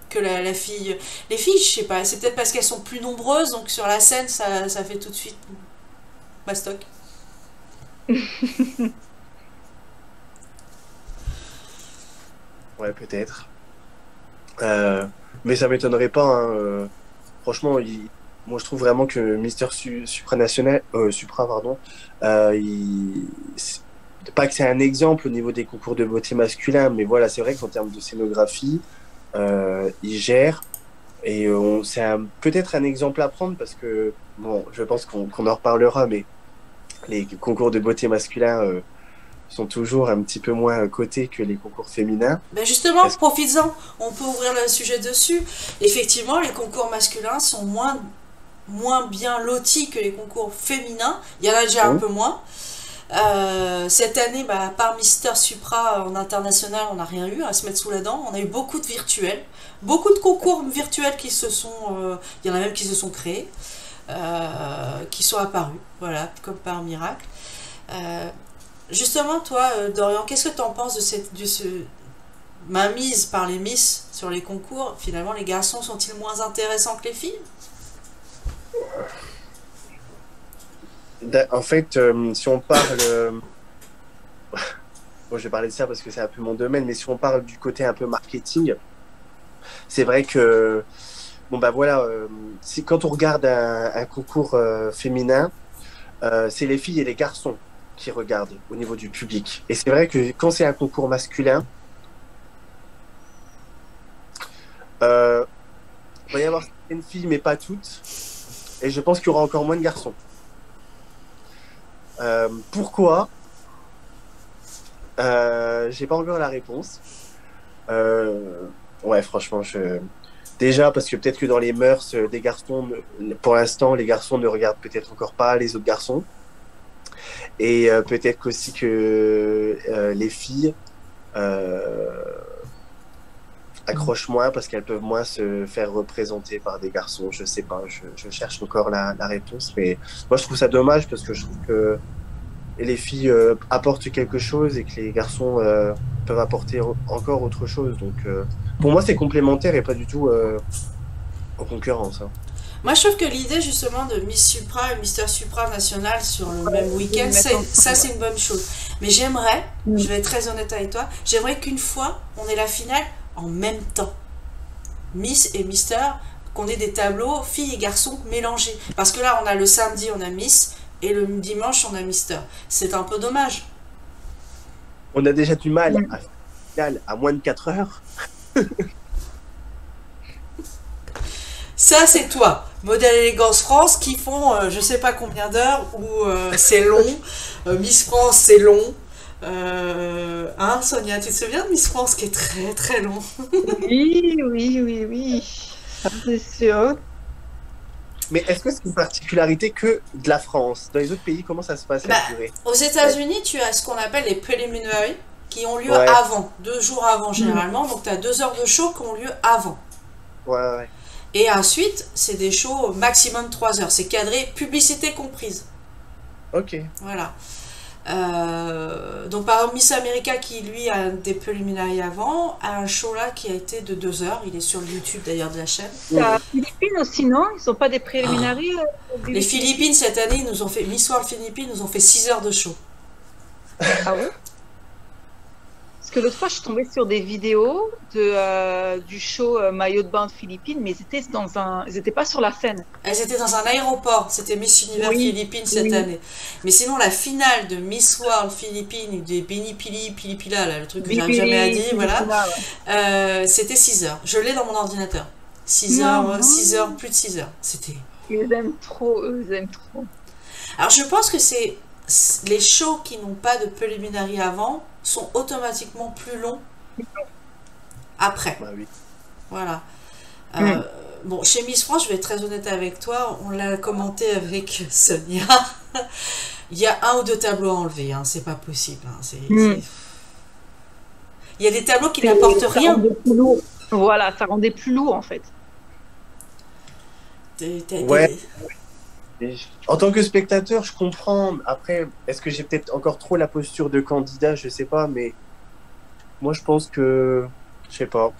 que la fille. Les filles, je sais pas, c'est peut-être parce qu'elles sont plus nombreuses, donc sur la scène, ça fait tout de suite bastoc. Ouais, peut-être. Mais ça m'étonnerait pas. Hein. Franchement, moi je trouve vraiment que Mister Supranational, Supra, pardon, pas que c'est un exemple au niveau des concours de beauté masculin, mais voilà, c'est vrai qu'en termes de scénographie, il gère. Et c'est peut-être un exemple à prendre parce que, bon, je pense qu'on en reparlera, mais les concours de beauté masculin sont toujours un petit peu moins cotés que les concours féminins. Ben justement, profites-en, on peut ouvrir le sujet dessus. Effectivement, les concours masculins sont moins bien lotis que les concours féminins. Il y en a déjà un peu moins. Cette année, à part Mister Supra en international, on n'a rien eu à se mettre sous la dent. On a eu beaucoup de virtuels, beaucoup de concours virtuels qui se sont... il y en a même qui se sont créés, qui sont apparus, voilà, comme par miracle. Justement, toi, Dorian, qu'est-ce que tu en penses de ce mainmise par les Miss sur les concours? Finalement, les garçons sont-ils moins intéressants que les filles? En fait, si on parle... bon, je vais parler de ça parce que c'est un peu mon domaine, mais si on parle du côté un peu marketing, c'est vrai que... Bon, bah voilà, quand on regarde un concours féminin, c'est les filles et les garçons qui regardent au niveau du public. Et c'est vrai que quand c'est un concours masculin, il va y avoir certaines filles, mais pas toutes. Et je pense qu'il y aura encore moins de garçons. Pourquoi? J'ai pas encore la réponse. Ouais, franchement, déjà parce que peut-être que dans les mœurs des garçons, pour l'instant, les garçons ne regardent peut-être encore pas les autres garçons. Et peut-être qu'aussi que les filles accrochent moins parce qu'elles peuvent moins se faire représenter par des garçons. Je sais pas, je cherche encore la réponse, mais moi je trouve ça dommage parce que je trouve que les filles apportent quelque chose et que les garçons peuvent apporter encore autre chose. Donc pour moi c'est complémentaire et pas du tout en concurrence. Hein. Moi, je trouve que l'idée justement de Miss Supra et Mister Supra national sur le même week-end, ça c'est une bonne chose. Mais j'aimerais, je vais être très honnête avec toi, j'aimerais qu'une fois on ait la finale en même temps. Miss et Mister, qu'on ait des tableaux filles et garçons mélangés. Parce que là, on a le samedi, on a Miss, et le dimanche, on a Mister. C'est un peu dommage. On a déjà du mal à finale à moins de 4 heures. Ça, c'est toi, modèle élégance France, qui font je sais pas combien d'heures, où c'est long. Miss France, c'est long. Hein, Sonia, tu te souviens de Miss France qui est très très long? Oui. Ça, c'est sûr. Mais est-ce que c'est une particularité que de la France? Dans les autres pays, comment ça se passe la durée? Aux États-Unis, tu as ce qu'on appelle les preliminaries qui ont lieu avant, 2 jours avant généralement. Donc tu as 2 heures de show qui ont lieu avant. Ouais. Et ensuite, c'est des shows maximum 3 heures. C'est cadré, publicité comprise. Ok. Voilà. Donc par exemple Miss America qui lui a des préliminaires avant a un show là qui a été de 2 heures, il est sur le YouTube d'ailleurs de la chaîne. Les Philippines aussi, non? Ils sont pas des préliminaires Les Philippines cette année nous ont fait, Miss World Philippines nous ont fait 6 heures de show. Ah ouais? Parce que l'autre fois je suis tombée sur des vidéos du show Maillot de bain de Philippines, mais ils étaient pas sur la scène. Elles étaient dans un aéroport, c'était Miss Univers Philippines cette année. Mais sinon la finale de Miss World Philippines, des Pilipila, là, le truc que j'arrive jamais à dire, voilà, c'était 6 heures. Je l'ai dans mon ordinateur. 6 heures, plus de 6 heures. C'était... Ils aiment trop, ils aiment trop. Alors je pense que c'est les shows qui n'ont pas de preliminary avant sont automatiquement plus longs après. Bah oui. Voilà. Bon, chez Miss France, je vais être très honnête avec toi, on l'a commenté avec Sonia. Il y a 1 ou 2 tableaux à enlever, hein, c'est pas possible. Hein, il y a des tableaux qui n'apportent rien. Voilà, ça rendait plus lourd en fait. Ouais. En tant que spectateur, je comprends. Après, est-ce que j'ai peut-être encore trop la posture de candidat? Je sais pas, mais moi je pense que, je sais pas,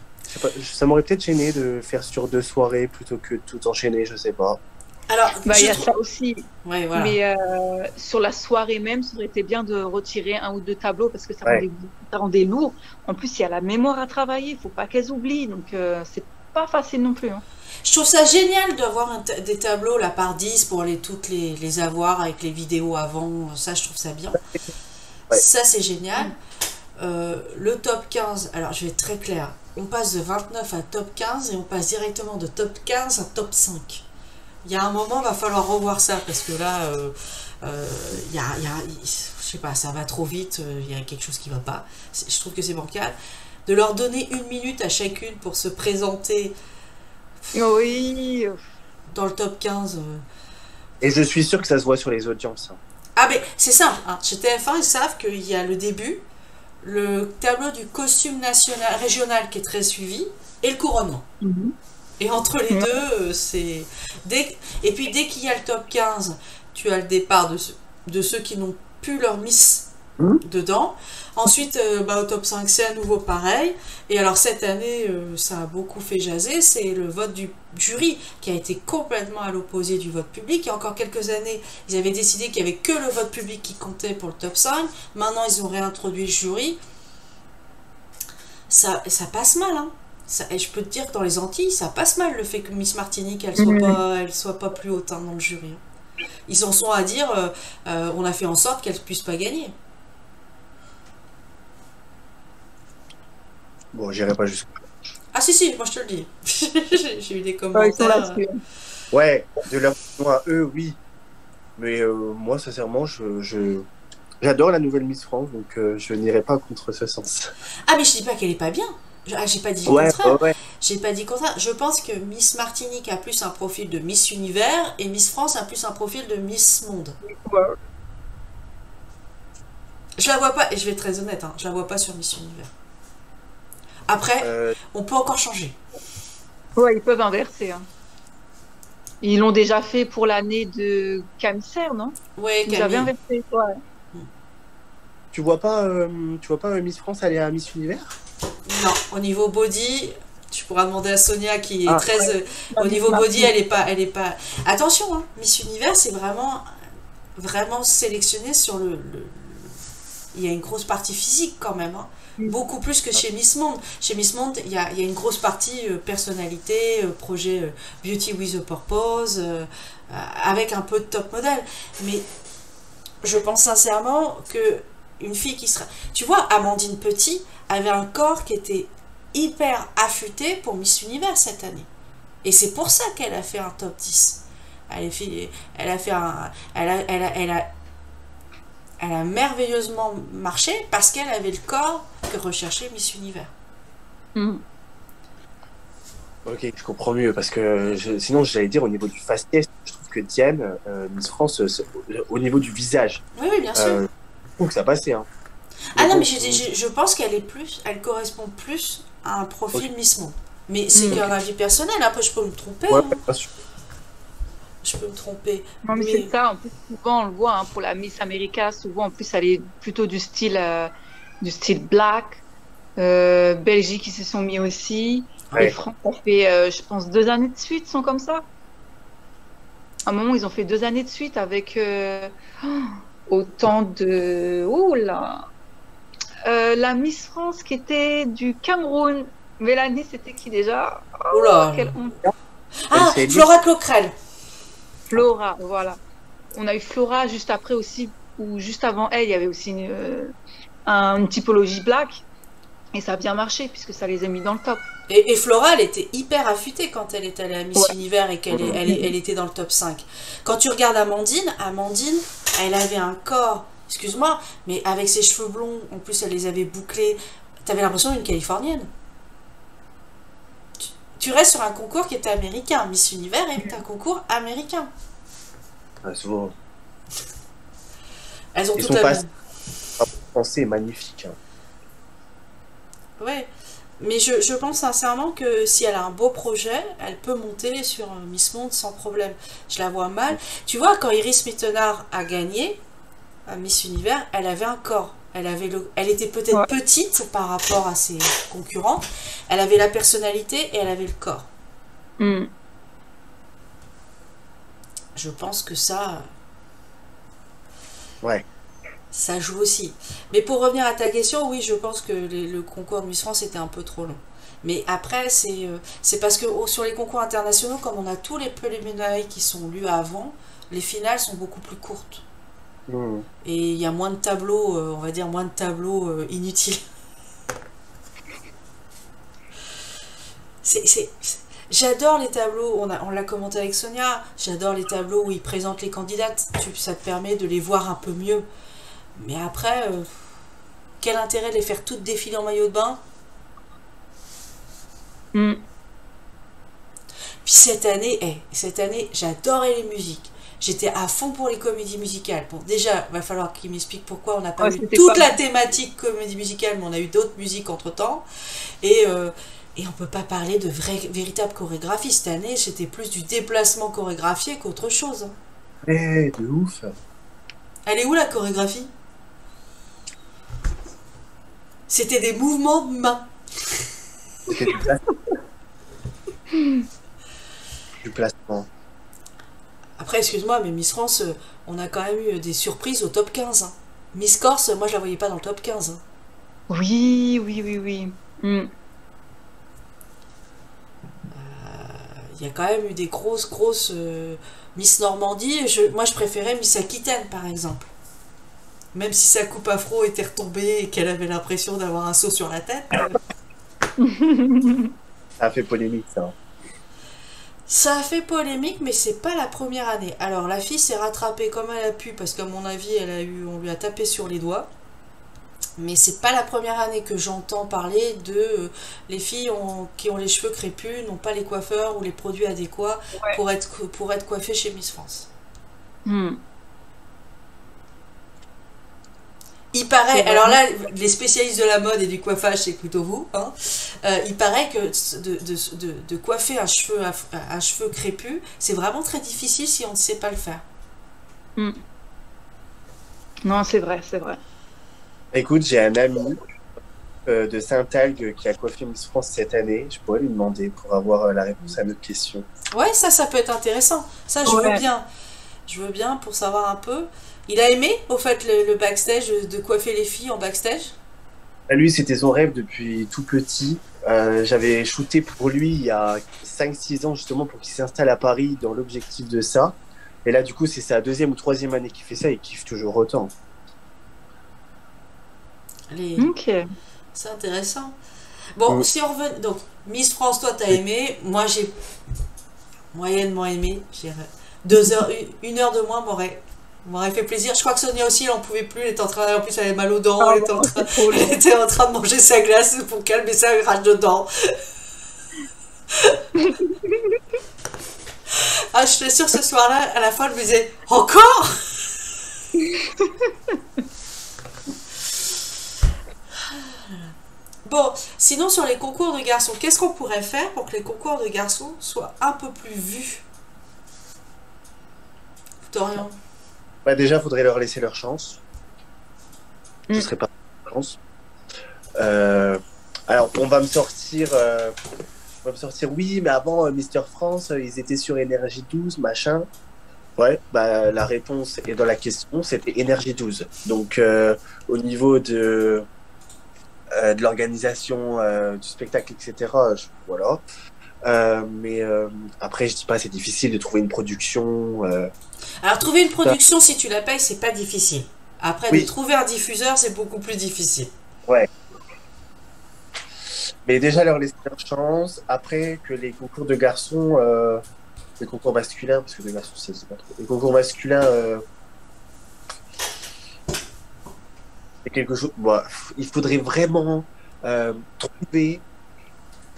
ça m'aurait peut-être gêné de faire sur 2 soirées plutôt que de tout enchaîner, je sais pas. Alors, il y a ça aussi. Ouais, voilà. Mais sur la soirée même, ça aurait été bien de retirer 1 ou 2 tableaux parce que ça rendait lourd. En plus, il y a la mémoire à travailler, il faut pas qu'elles oublient, donc c'est pas facile non plus. Hein. Je trouve ça génial d'avoir des tableaux là par 10 pour toutes les avoir avec les vidéos avant. Ça, je trouve ça bien. Ouais. Ça, c'est génial. Le top 15, alors je vais être très clair. On passe de 29 à top 15 et on passe directement de top 15 à top 5. Il y a un moment, il va falloir revoir ça parce que là, je sais pas, ça va trop vite. Il y a quelque chose qui va pas. Je trouve que c'est bancal. De leur donner 1 minute à chacune pour se présenter. Oui. Dans le top 15. Et je suis sûr que ça se voit sur les audiences. Hein. Ah, mais c'est simple. Hein. Chez TF1, ils savent qu'il y a le début, le tableau du costume national, régional qui est très suivi, et le couronnement. Et entre les deux, c'est... Et puis, dès qu'il y a le top 15, tu as le départ de ceux qui n'ont plus leur Miss dedans. Ensuite, au top 5, c'est à nouveau pareil. Et alors, cette année, ça a beaucoup fait jaser. C'est le vote du jury qui a été complètement à l'opposé du vote public. Il y a encore quelques années, ils avaient décidé qu'il n'y avait que le vote public qui comptait pour le top 5. Maintenant, ils ont réintroduit le jury. Ça passe mal, hein. Et je peux te dire que dans les Antilles, ça passe mal le fait que Miss Martinique, elle soit pas plus haute dans le jury. Ils en sont à dire, on a fait en sorte qu'elle ne puisse pas gagner. Bon, j'irai pas jusqu'à... Ah si, moi je te le dis. J'ai eu des commentaires. Ouais, de leur à eux, oui. Mais moi, sincèrement, j'adore la nouvelle Miss France, donc je n'irai pas contre ce sens. Ah, mais je dis pas qu'elle est pas bien. J'ai pas dit le contraire. J'ai pas dit le contraire. Je pense que Miss Martinique a plus un profil de Miss Univers et Miss France a plus un profil de Miss Monde. Je la vois pas, et je vais être très honnête, hein, je la vois pas sur Miss Univers. Après, Euh, on peut encore changer. Ouais, ils peuvent inverser, hein. Ils l'ont déjà fait pour l'année de Cancer, non? Ouais, Ils avaient Camille. inversé, ouais. tu vois pas Miss France aller à Miss Univers? Non, au niveau body, tu pourras demander à Sonia qui est Ah, très. La Au Miss niveau body, Martinique. elle est pas. Attention, hein, Miss Univers, c'est vraiment, vraiment sélectionné sur il y a une grosse partie physique quand même, hein. Beaucoup plus que chez Miss Monde. Chez Miss Monde, il y a une grosse partie personnalité, projet Beauty with a Purpose, avec un peu de top modèle. Mais je pense sincèrement que une fille qui sera... Tu vois, Amandine Petit avait un corps qui était hyper affûté pour Miss Univers cette année. Et c'est pour ça qu'elle a fait un top 10. Elle a fait un... Elle a merveilleusement marché parce qu'elle avait le corps que recherchait Miss Univers. Mm. ok, je comprends mieux parce que sinon j'allais dire au niveau du faciès, je trouve que Diane, Miss France, au niveau du visage, Oui, oui, bien sûr. je trouve que ça passait. Hein. Ah Mais non, bon, mais je pense qu'elle est plus, elle correspond plus à un profil ok, Miss Monde. Mais c'est Mm. qu'un avis personnel, après je peux me tromper, ouais, hein. bien sûr. Je peux me tromper. Non, mais c'est Mais ça. En plus, souvent, on le voit, hein, pour la Miss America, souvent, en plus, elle est plutôt du style black. Belgique, qui se sont mis aussi. Et Ouais. France, ça fait, je pense, 2 années de suite, sont comme ça. À un moment, ils ont fait 2 années de suite avec autant de... Ouh là! La Miss France qui était du Cameroun. Mélanie, c'était qui déjà? oh Oh, là. quelle honte. Ah, C'est Flora Coquerel. Flora, voilà. On a eu Flora juste après aussi, ou juste avant elle, il y avait aussi une typologie black. Et ça a bien marché, puisque ça les a mis dans le top. Et Flora, elle était hyper affûtée quand elle est allée à Miss Ouais. Univers et elle était dans le top 5. Quand tu regardes Amandine, elle avait un corps, excuse-moi, mais avec ses cheveux blonds, en plus elle les avait bouclés, t'avais l'impression d'une Californienne. Tu restes sur un concours qui était américain. Miss Univers est un concours américain. Souvent, Elles ont ils toutes sont la pas même. français, magnifiques. Hein. Ouais. Mais je pense sincèrement que si elle a un beau projet, elle peut monter sur Miss Monde sans problème. Je la vois mal. Tu vois, quand Iris Mittenard a gagné à Miss Univers, elle avait un corps. Elle était peut-être Ouais. petite par rapport à ses concurrents. Elle avait la personnalité et elle avait le corps. Mm. Je pense que ça, Ouais. ça joue aussi. Mais pour revenir à ta question, oui, je pense que le concours de Miss France était un peu trop long. Mais après, c'est parce que sur les concours internationaux, comme on a tous les préliminaires qui sont lus avant, les finales sont beaucoup plus courtes. Mmh. Et il y a moins de tableaux, on va dire moins de tableaux inutiles. J'adore les tableaux, on l'a commenté avec Sonia, j'adore les tableaux où ils présentent les candidates, ça te permet de les voir un peu mieux. Mais après, quel intérêt de les faire toutes défiler en maillot de bain? Mm. Puis cette année, j'adorais les musiques. J'étais à fond pour les comédies musicales. Bon, déjà, va falloir qu'il m'explique pourquoi on n'a pas Ouais, eu c'était toute pas la mal. thématique comédie musicale, mais on a eu d'autres musiques entre-temps. Et on peut pas parler de véritable chorégraphie. Cette année, c'était plus du déplacement chorégraphié qu'autre chose. Ouais, de ouf. Elle est où la chorégraphie? C'était des mouvements de main. C'était du placement. Après, excuse-moi, mais Miss France, on a quand même eu des surprises au top 15, hein. Miss Corse, moi je la voyais pas dans le top 15, hein. Oui, oui, oui, oui. Mm. Il y a quand même eu des grosses Miss Normandie. Moi je préférais Miss Aquitaine par exemple. Même si sa coupe afro était retombée et qu'elle avait l'impression d'avoir un seau sur la tête. Ça a fait polémique, ça. Ça a fait polémique, mais c'est pas la première année. Alors la fille s'est rattrapée comme elle a pu, parce qu'à mon avis, on lui a tapé sur les doigts. Mais c'est pas la première année que j'entends parler de les filles qui ont les cheveux crépus, n'ont pas les coiffeurs ou les produits adéquats Ouais. pour être coiffées chez Miss France. Mm. Il paraît, alors là, les spécialistes de la mode et du coiffage, c'est plutôt vous, hein. Il paraît que de coiffer un cheveu crépus, c'est vraiment très difficile si on ne sait pas le faire. Mm. Non, c'est vrai, c'est vrai. Écoute, j'ai un ami de Saint-Algue qui a coiffé Miss France cette année. Je pourrais lui demander pour avoir la réponse à notre question. Ouais, ça peut être intéressant. Ça, je veux bien. Je veux bien pour savoir un peu. Il a aimé, au fait, le backstage, de coiffer les filles en backstage? Lui, c'était son rêve depuis tout petit. J'avais shooté pour lui il y a 5-6 ans, justement, pour qu'il s'installe à Paris dans l'objectif de ça. Et là, du coup, c'est sa 2e ou 3e année qu'il fait ça et il kiffe toujours autant. Ok. C'est intéressant. Bon, si on revient... Donc, Miss France, toi, t'as aimé. Moi, j'ai moyennement aimé. 2 heures, 1 heure de moins m'aurait fait plaisir. Je crois que Sonia aussi, elle en pouvait plus. Elle était en train, en plus, elle avait mal aux dents. Elle était en train de manger sa glace pour calmer sa rage de dents. Ah, je suis sûre, ce soir-là, à la fin, elle me disait « Encore ?» Bon, sinon, sur les concours de garçons, qu'est-ce qu'on pourrait faire pour que les concours de garçons soient un peu plus vus? Dorian? Bah déjà, il faudrait leur laisser leur chance. Ce serait pas leur chance. Alors, on va me sortir... oui, mais avant, Mister France, ils étaient sur Énergie 12, machin. Ouais, bah, la réponse est dans la question, c'était Énergie 12. Donc, au niveau de l'organisation du spectacle, etc., voilà. Mais après, je dis pas, c'est difficile de trouver une production. Alors, trouver une production, si tu la payes, c'est pas difficile. Après, de trouver un diffuseur, c'est beaucoup plus difficile. Ouais. Mais déjà, leur laisser leur chance. Après, que les concours de garçons, les concours masculins, parce que les garçons, c'est pas trop. Les concours masculins, c'est quelque chose. Bon, il faudrait vraiment trouver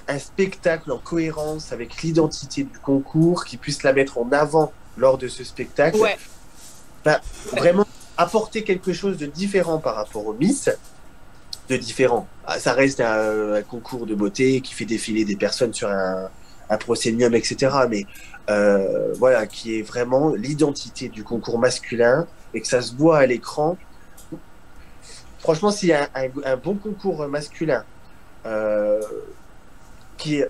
un spectacle en cohérence avec l'identité du concours, qui puisse la mettre en avant lors de ce spectacle. Ouais. Bah, vraiment apporter quelque chose de différent par rapport aux Miss. De différent. Ça reste un concours de beauté qui fait défiler des personnes sur un proscénium, etc. Mais voilà, qui est vraiment l'identité du concours masculin et que ça se voit à l'écran. Franchement, s'il y a un bon concours masculin à qui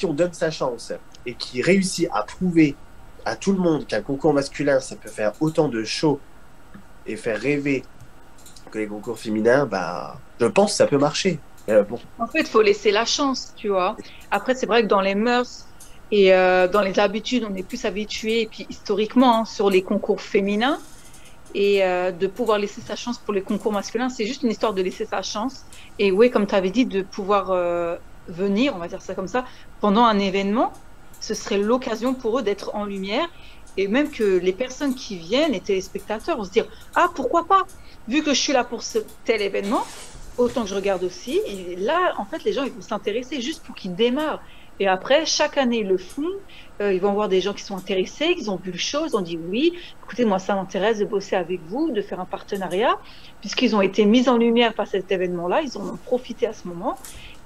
on donne sa chance et qui réussit à prouver à tout le monde qu'un concours masculin, ça peut faire autant de show et faire rêver que les concours féminins, bah, je pense que ça peut marcher. Bon. En fait, il faut laisser la chance, tu vois. Après, c'est vrai que dans les mœurs et dans les habitudes, on est plus habitué, et puis historiquement, hein, sur les concours féminins, et de pouvoir laisser sa chance pour les concours masculins, c'est juste une histoire de laisser sa chance. Et oui, comme tu avais dit, de pouvoir venir, on va dire ça comme ça, pendant un événement, ce serait l'occasion pour eux d'être en lumière, et même que les personnes qui viennent, les téléspectateurs, vont se dire « Ah, pourquoi pas ? Vu que je suis là pour ce tel événement, autant que je regarde aussi. » Et là, en fait, les gens, ils vont s'intéresser juste pour qu'ils démarrent. Et après, chaque année, ils le font. Ils vont voir des gens qui sont intéressés, qui ont vu le show, ils ont dit oui, écoutez, moi, ça m'intéresse de bosser avec vous, de faire un partenariat, puisqu'ils ont été mis en lumière par cet événement-là, ils en ont profité à ce moment.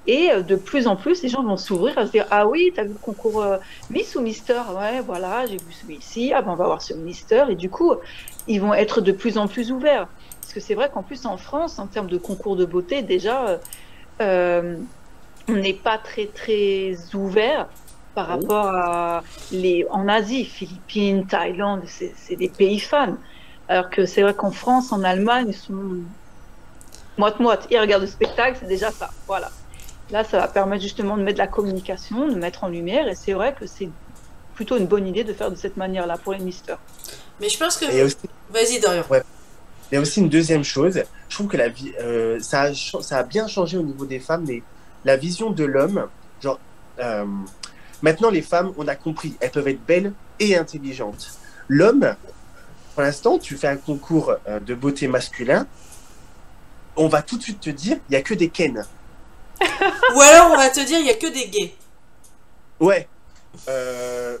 Et de plus en plus, les gens vont s'ouvrir à se dire « Ah oui, t'as vu le concours Miss ou Mister ? Ouais, voilà, j'ai vu celui-ci. Ah ben, on va voir ce Mister. » Et du coup, ils vont être de plus en plus ouverts. Parce que c'est vrai qu'en plus, en France, en termes de concours de beauté, déjà, on n'est pas très, très ouvert par rapport à en Asie, Philippines, Thaïlande, c'est des pays fans. Alors que c'est vrai qu'en France, en Allemagne, ils sont moite-moite. Ils regardent le spectacle, c'est déjà ça. Voilà. Là, ça va permettre justement de mettre de la communication, de mettre en lumière. Et c'est vrai que c'est plutôt une bonne idée de faire de cette manière-là pour les misters. Mais je pense que... Aussi... Vas-y, Dorian. Ouais. Il y a aussi une deuxième chose. Je trouve que la vie, ça a bien changé au niveau des femmes, mais la vision de l'homme, genre, maintenant les femmes, on a compris, elles peuvent être belles et intelligentes. L'homme, pour l'instant, tu fais un concours de beauté masculin, on va tout de suite te dire, il n'y a que des Ken. Ou alors on va te dire, il n'y a que des gays. Ouais.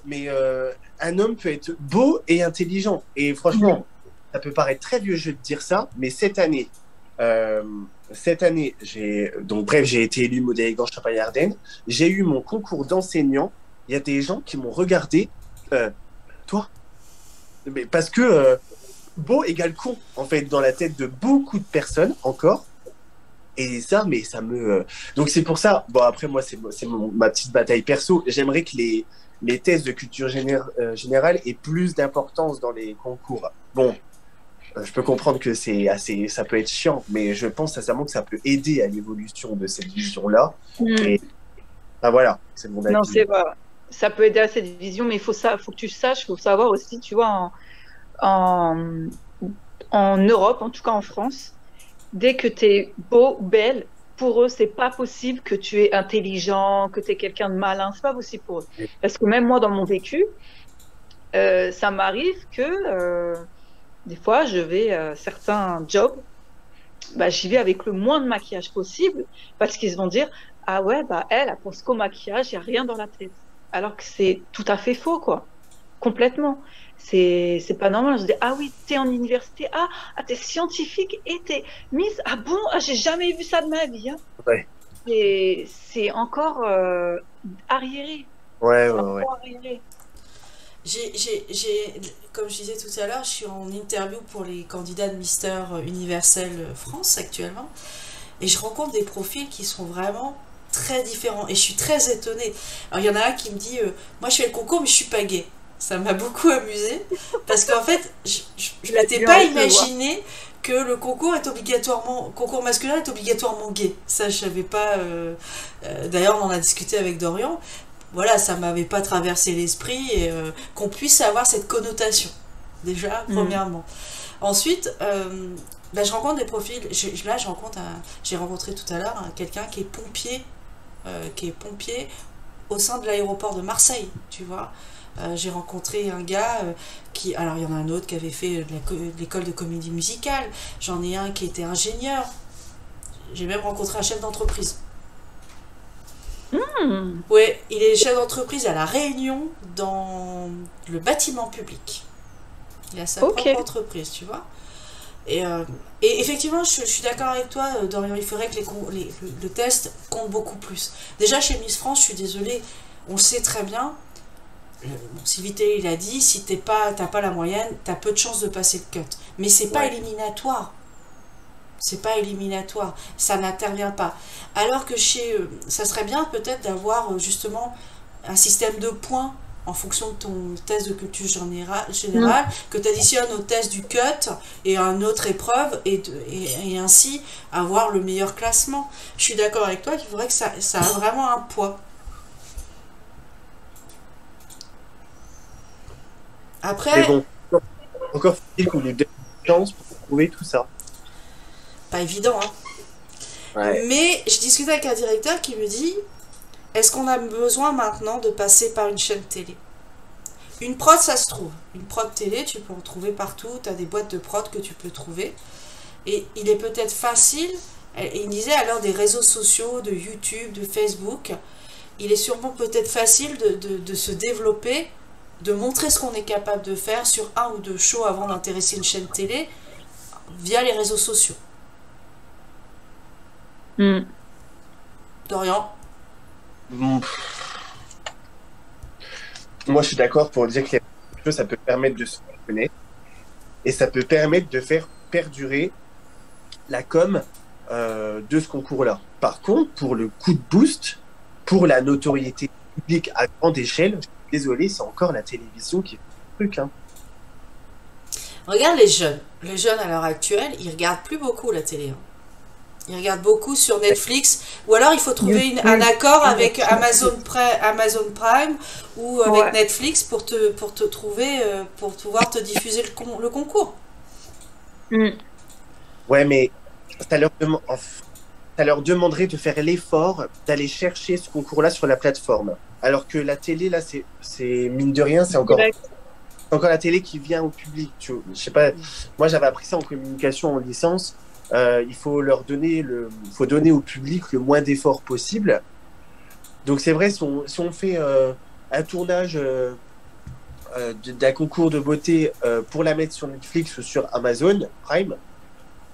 Mais un homme peut être beau et intelligent. Et franchement, ça peut paraître très vieux jeu de dire ça, mais euh, cette année, j'ai été élu modèle élégant Champagne-Ardenne. J'ai eu mon concours d'enseignant. Il y a des gens qui m'ont regardé, toi, mais parce que beau égale con, en fait, dans la tête de beaucoup de personnes encore. Et ça, mais ça me. Donc c'est pour ça. Bon, après, moi, ma petite bataille perso. J'aimerais que les tests de culture générale aient plus d'importance dans les concours. Bon, je peux comprendre que ça peut être chiant, mais je pense sincèrement que ça peut aider à l'évolution de cette vision-là. Et voilà, c'est mon avis. Non, c'est vrai. Ça peut aider à cette vision, mais faut que tu saches, faut savoir aussi, tu vois, en Europe, en tout cas en France, dès que tu es beau, belle, pour eux, c'est pas possible que tu es intelligent, que tu es quelqu'un de malin. C'est pas possible pour eux. Parce que même moi, dans mon vécu, ça m'arrive que des fois, je vais à certains jobs, j'y vais avec le moins de maquillage possible parce qu'ils vont dire « Ah ouais, elle pense qu'au maquillage, il n'y a rien dans la tête. » Alors que c'est tout à fait faux, quoi. Complètement. C'est pas normal. Je dis, ah oui, t'es en université, t'es scientifique et t'es Miss, ah bon, j'ai jamais vu ça de ma vie. Hein. Ouais. Et c'est encore arriéré. Ouais. Arriéré. Comme je disais tout à l'heure, je suis en interview pour les candidats de Mister Universel France actuellement. Et je rencontre des profils qui sont vraiment très différents. Et je suis très étonnée. Alors, il y en a un qui me dit, moi je fais le concours, mais je suis pas gay. Ça m'a beaucoup amusée. Parce qu'en fait, je m'étais pas imaginé que le concours masculin est obligatoirement gay. Ça, je savais pas. D'ailleurs, on en a discuté avec Dorian. Voilà, ça m'avait pas traversé l'esprit et qu'on puisse avoir cette connotation. Déjà, premièrement. Ensuite, je rencontre des profils. J'ai rencontré tout à l'heure quelqu'un qui est pompier au sein de l'aéroport de Marseille, tu vois. J'ai rencontré un gars alors il y en a un autre qui avait fait de l'école de comédie musicale, j'en ai un qui était ingénieur, j'ai même rencontré un chef d'entreprise. Ouais, il est chef d'entreprise à La Réunion dans le bâtiment public. Il a sa propre entreprise, tu vois. Et effectivement, je suis d'accord avec toi, Dorian, il faudrait que le test compte beaucoup plus. Déjà chez Miss France, je suis désolée, on le sait très bien. Sylvie il a dit, si t'as pas la moyenne, t'as peu de chances de passer le cut. Mais c'est pas éliminatoire. C'est pas éliminatoire. Ça n'intervient pas. Alors que ça serait bien peut-être d'avoir justement un système de points en fonction de ton test de culture générale que tu additionnes au test du cut et à une autre épreuve et ainsi avoir le meilleur classement. Je suis d'accord avec toi qu'il faudrait que ça a vraiment un poids. Après, mais bon, encore faut-il qu'on ait de chance pour trouver tout ça. Pas évident, hein. Ouais. Mais je discutais avec un directeur qui me dit, est-ce qu'on a besoin maintenant de passer par une chaîne télé? Une prod, ça se trouve. Une prod télé, tu peux en trouver partout. Tu as des boîtes de prod que tu peux trouver. Et il est peut-être facile, et il disait à l'heure des réseaux sociaux, de YouTube, de Facebook, il est sûrement peut-être facile de se développer, de montrer ce qu'on est capable de faire sur un ou deux shows avant d'intéresser une chaîne télé via les réseaux sociaux. Dorian? Moi, je suis d'accord pour dire que les réseaux sociaux, ça peut permettre de se connaître et ça peut permettre de faire perdurer la com de ce concours-là. Par contre, pour le coup de boost, pour la notoriété publique à grande échelle, je suis désolé, c'est encore la télévision qui fait le truc. Hein. Regarde les jeunes. Les jeunes à l'heure actuelle, ils regardent plus beaucoup la télé. Hein. Ils regardent beaucoup sur Netflix, ou alors il faut trouver un accord avec Amazon Prime ou avec Netflix pour te trouver, pour pouvoir te diffuser le concours. Ouais, mais ça leur demanderait de faire l'effort d'aller chercher ce concours-là sur la plateforme. Alors que la télé, là, c'est mine de rien, c'est encore la télé qui vient au public. Je sais pas, moi j'avais appris ça en communication en licence. Il faut donner au public le moins d'efforts possible. Donc c'est vrai, si on fait un tournage d'un concours de beauté pour la mettre sur Netflix ou sur Amazon Prime,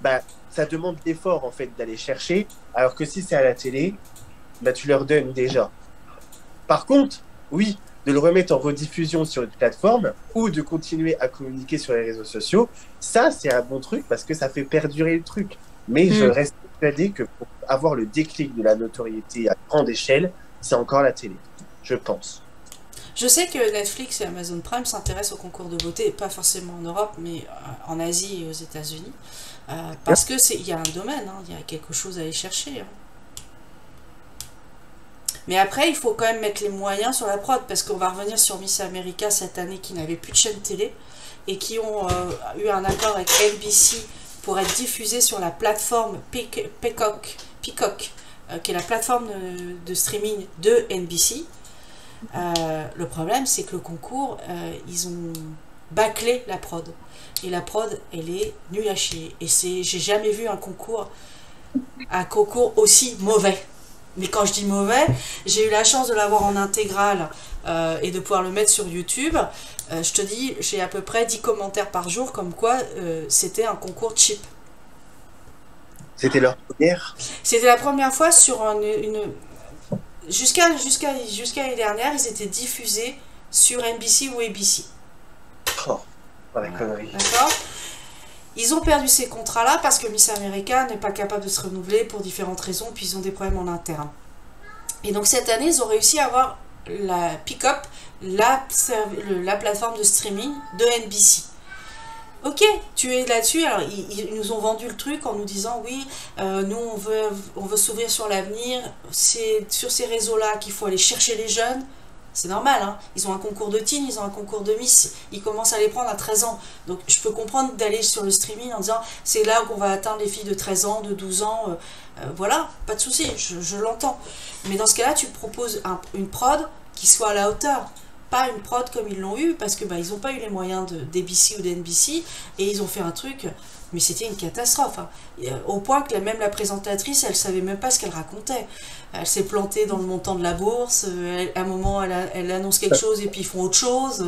bah, ça demande l'effort en fait d'aller chercher, alors que si c'est à la télé, bah, tu leur donnes déjà. Par contre, oui, de le remettre en rediffusion sur une plateforme ou de continuer à communiquer sur les réseaux sociaux, ça c'est un bon truc parce que ça fait perdurer le truc. Mais je reste persuadé que pour avoir le déclic de la notoriété à grande échelle, c'est encore la télé, je pense. Je sais que Netflix et Amazon Prime s'intéressent au concours de beauté, pas forcément en Europe, mais en Asie et aux États-Unis, parce que il y a un domaine, hein, il y a quelque chose à aller chercher. Hein. Mais après, il faut quand même mettre les moyens sur la prod, parce qu'on va revenir sur Miss America cette année qui n'avait plus de chaîne télé et qui ont eu un accord avec NBC pour être diffusé sur la plateforme Peacock, qui est la plateforme de streaming de NBC. Le problème, c'est que le concours, ils ont bâclé la prod. Et la prod, elle est nulle à chier. Et j'ai jamais vu un concours aussi mauvais. Mais quand je dis mauvais, j'ai eu la chance de l'avoir en intégrale et de pouvoir le mettre sur YouTube. Je te dis, j'ai à peu près 10 commentaires par jour comme quoi c'était un concours cheap. C'était leur première? C'était la première fois sur jusqu'à l'année dernière, ils étaient diffusés sur NBC ou ABC. Oh, la connerie. D'accord. Ils ont perdu ces contrats-là parce que Miss America n'est pas capable de se renouveler pour différentes raisons, puis ils ont des problèmes en interne. Et donc cette année, ils ont réussi à avoir la Pick-up, la plateforme de streaming de NBC. Ok, tu es là-dessus. Alors ils nous ont vendu le truc en nous disant oui, nous on veut s'ouvrir sur l'avenir. C'est sur ces réseaux-là qu'il faut aller chercher les jeunes. C'est normal, hein. Ils ont un concours de teen, ils ont un concours de Miss, ils commencent à les prendre à 13 ans. Donc je peux comprendre d'aller sur le streaming en disant c'est là qu'on va atteindre les filles de 13 ans, de 12 ans, voilà, pas de souci, je l'entends. Mais dans ce cas-là, tu proposes une prod qui soit à la hauteur. Pas une prod comme ils l'ont eu, parce que ils n'ont pas eu les moyens d'ABC ou d'NBC, et ils ont fait un truc, mais c'était une catastrophe. Hein. Au point que même la présentatrice, elle savait même pas ce qu'elle racontait. Elle s'est plantée dans le montant de la bourse, à un moment elle annonce quelque chose et puis ils font autre chose.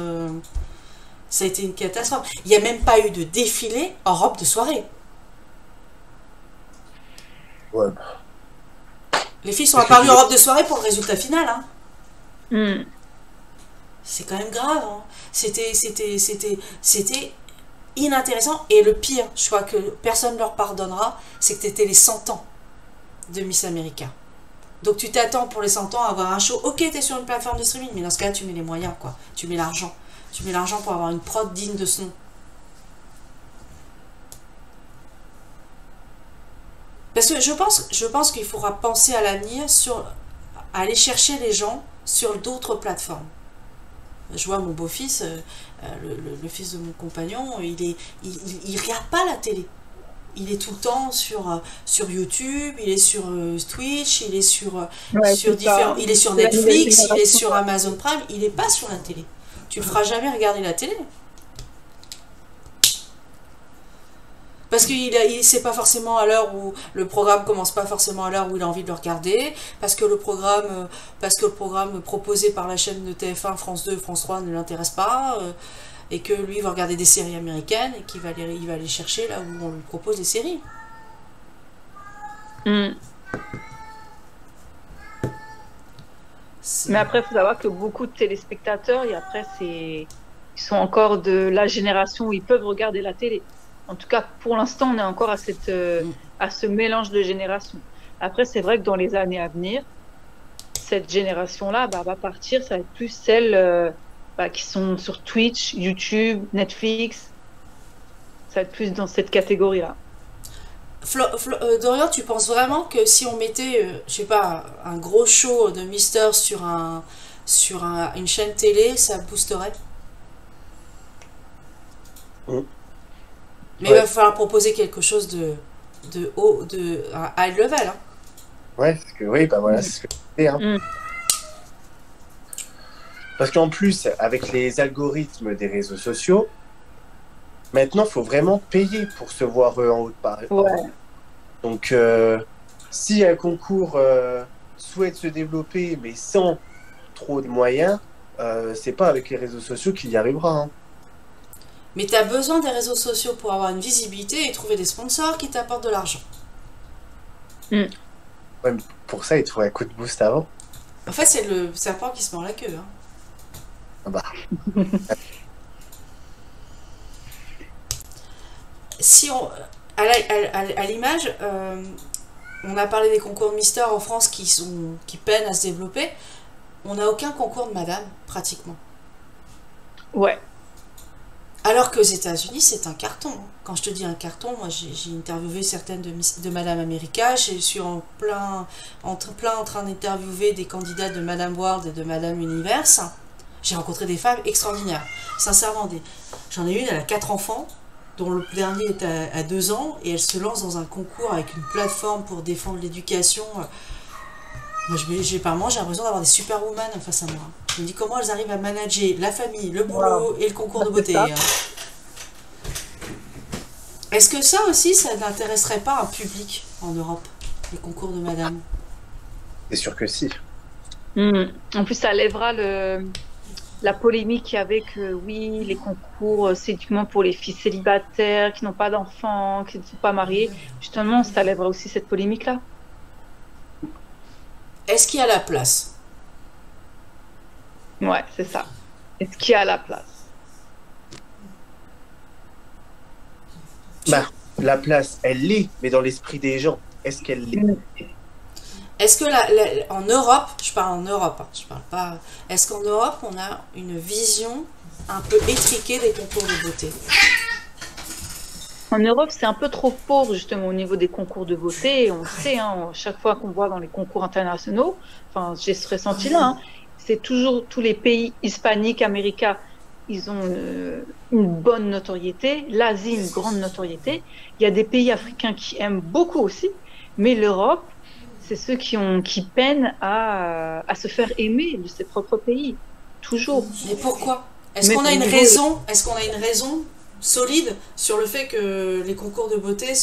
Ça a été une catastrophe. Il n'y a même pas eu de défilé en robe de soirée. Ouais. Les filles sont apparues en robe de soirée pour le résultat final. Hein. Mm. C'est quand même grave. Hein. C'était inintéressant. Et le pire, je crois que personne ne leur pardonnera, c'est que tu étais les 100 ans de Miss America. Donc tu t'attends pour les 100 ans à avoir un show. Ok, tu es sur une plateforme de streaming, mais dans ce cas, tu mets les moyens, quoi. Tu mets l'argent. Tu mets l'argent pour avoir une prod digne de ce nom. Parce que je pense qu'il faudra penser à l'avenir à aller chercher les gens sur d'autres plateformes. Je vois mon beau-fils, le fils de mon compagnon, il regarde pas la télé. Il est tout le temps sur YouTube, il est sur Twitch, il est sur différents, il est sur Netflix, il est sur Amazon Prime, il est pas sur la télé. Tu le feras jamais regarder la télé. Parce que c'est pas forcément à l'heure où le programme commence pas forcément à l'heure où il a envie de le regarder, parce que le programme proposé par la chaîne de TF1, France 2, France 3 ne l'intéresse pas, et que lui va regarder des séries américaines et il va aller chercher là où on lui propose des séries. Mm. Mais après, il faut savoir que beaucoup de téléspectateurs, ils sont encore de la génération où ils peuvent regarder la télé. En tout cas, pour l'instant, on est encore à ce mélange de générations. Après, c'est vrai que dans les années à venir, cette génération-là va partir. Ça va être plus celles qui sont sur Twitch, YouTube, Netflix. Ça va être plus dans cette catégorie-là. Dorian, tu penses vraiment que si on mettait, je sais pas, un gros show de Mister sur une chaîne télé, ça boosterait? Mais il va falloir proposer quelque chose de haut, de high level. Hein. Ouais, parce que oui, voilà, c'est ce que je disais, hein. Parce qu'en plus, avec les algorithmes des réseaux sociaux, maintenant, il faut vraiment payer pour se voir en haut de Paris. Ouais. Donc, si un concours souhaite se développer, mais sans trop de moyens, c'est pas avec les réseaux sociaux qu'il y arrivera. Hein. Mais tu as besoin des réseaux sociaux pour avoir une visibilité et trouver des sponsors qui t'apportent de l'argent. Mm. Ouais, mais pour ça, il te faut un coup de boost avant. En fait, c'est le serpent qui se mord la queue. Hein. Ah bah. Si on, à l'image, on a parlé des concours de Mister en France qui peinent à se développer. On n'a aucun concours de madame, pratiquement. Ouais. Alors qu'aux États-Unis, c'est un carton. Quand je te dis un carton, moi j'ai interviewé certaines de Madame America, je suis plein en train d'interviewer des candidats de Madame World et de Madame Universe. J'ai rencontré des femmes extraordinaires. Sincèrement, j'en ai une, elle a 4 enfants, dont le dernier est à 2 ans, et elle se lance dans un concours avec une plateforme pour défendre l'éducation. Moi, par moment, j'ai l'impression d'avoir des superwoman face à moi. Je me dis comment elles arrivent à manager la famille, le boulot et le concours de beauté. Est-ce que ça aussi, ça n'intéresserait pas un public en Europe, les concours de madame? C'est sûr que si. En plus, ça lèvera la polémique qu'il y avait que oui, les concours, c'est uniquement pour les filles célibataires qui n'ont pas d'enfants, qui ne sont pas mariées. Justement, ça lèvera aussi cette polémique-là. Est-ce qu'il y a la place? Ouais, c'est ça. Est-ce qu'il y a la place? Bah, la place, elle l'est, mais dans l'esprit des gens, est-ce qu'elle l'est? Est-ce que en Europe, je parle en Europe, hein, je parle pas. Est-ce qu'en Europe, on a une vision un peu étriquée des concours de beauté? En Europe, c'est un peu trop pauvre justement au niveau des concours de beauté. Et on le sait, hein, chaque fois qu'on voit dans les concours internationaux, enfin, j'ai ce ressenti-là, hein, c'est toujours tous les pays hispaniques, américains, ils ont une bonne notoriété. L'Asie, une grande notoriété. Il y a des pays africains qui aiment beaucoup aussi, mais l'Europe, c'est ceux qui peinent à se faire aimer de ses propres pays, toujours. Mais pourquoi? Est-ce qu'on a une raison solide sur le fait que les concours de beauté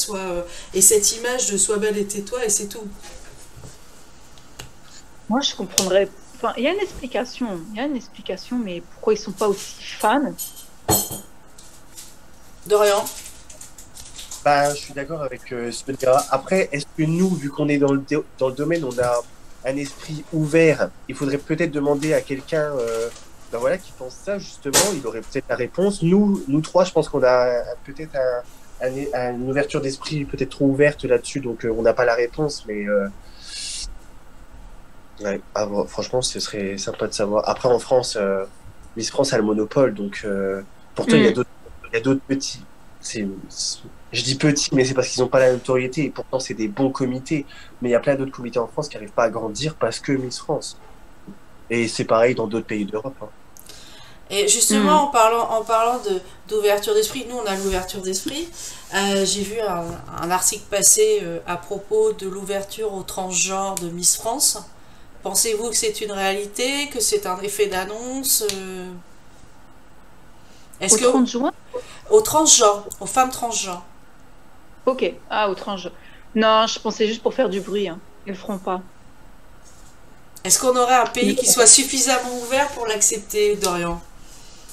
et cette image de sois belle et tais-toi et c'est tout? Moi, je comprendrais. Enfin, il y a une explication, mais pourquoi ils sont pas aussi fans? Dorian? Bah, je suis d'accord avec ce que tu dis. Après, est-ce que nous, vu qu'on est dans le domaine, on a un esprit ouvert? Il faudrait peut-être demander à quelqu'un ben voilà, qui pense ça, justement. Il aurait peut-être la réponse. Nous trois, je pense qu'on a peut-être une ouverture d'esprit peut-être trop ouverte là-dessus, donc on n'a pas la réponse. Mais ouais, franchement, ce serait sympa de savoir. Après, en France, Miss France a le monopole, donc pourtant, il y a d'autres petits. Je dis petits, mais c'est parce qu'ils n'ont pas la notoriété, et pourtant c'est des bons comités. Mais il y a plein d'autres comités en France qui n'arrivent pas à grandir parce que Miss France. Et c'est pareil dans d'autres pays d'Europe. Hein. Et justement, en parlant d'ouverture d'esprit, nous on a l'ouverture d'esprit. J'ai vu un article passer à propos de l'ouverture au transgenre de Miss France. Pensez-vous que c'est une réalité, que c'est un effet d'annonce Au 30 juin? Au transgenre, aux femmes transgenres. Ok, au transgenre. Non, je pensais juste pour faire du bruit. Hein. Ils le feront pas. Est-ce qu'on aurait un pays qui soit suffisamment ouvert pour l'accepter, Dorian?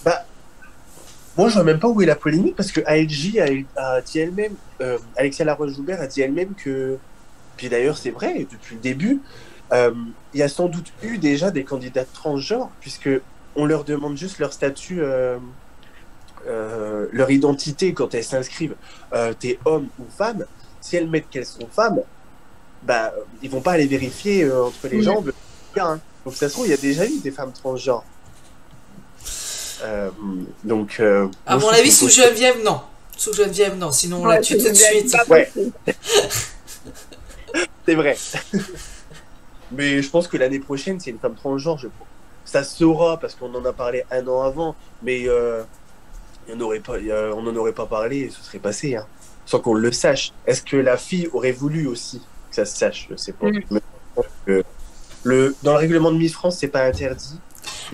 Bah, moi je vois même pas où est la polémique, parce que ALJ a dit elle-même, Alexia Laroche-Joubert a dit elle-même que, puis d'ailleurs c'est vrai, depuis le début, il y a sans doute eu déjà des candidats transgenres, puisque on leur demande juste leur statut, leur identité quand elles s'inscrivent. T'es homme ou femme, si elles mettent qu'elles sont femmes, bah ils vont pas aller vérifier entre les jambes. Hein. Donc ça se trouve, il y a déjà eu des femmes transgenres. Donc, à mon avis, sous Geneviève, non. Sous Geneviève, non. Sinon, on la tue tout de suite. Ouais. C'est vrai. Mais je pense que l'année prochaine, c'est une femme transgenre. Ça se saura parce qu'on en a parlé 1 an avant. Mais on n'en aurait pas parlé et ce serait passé. Hein, sans qu'on le sache. Est-ce que la fille aurait voulu aussi que ça se sache? Je sais pas. Mais je pense que dans le règlement de Miss France, c'est pas interdit.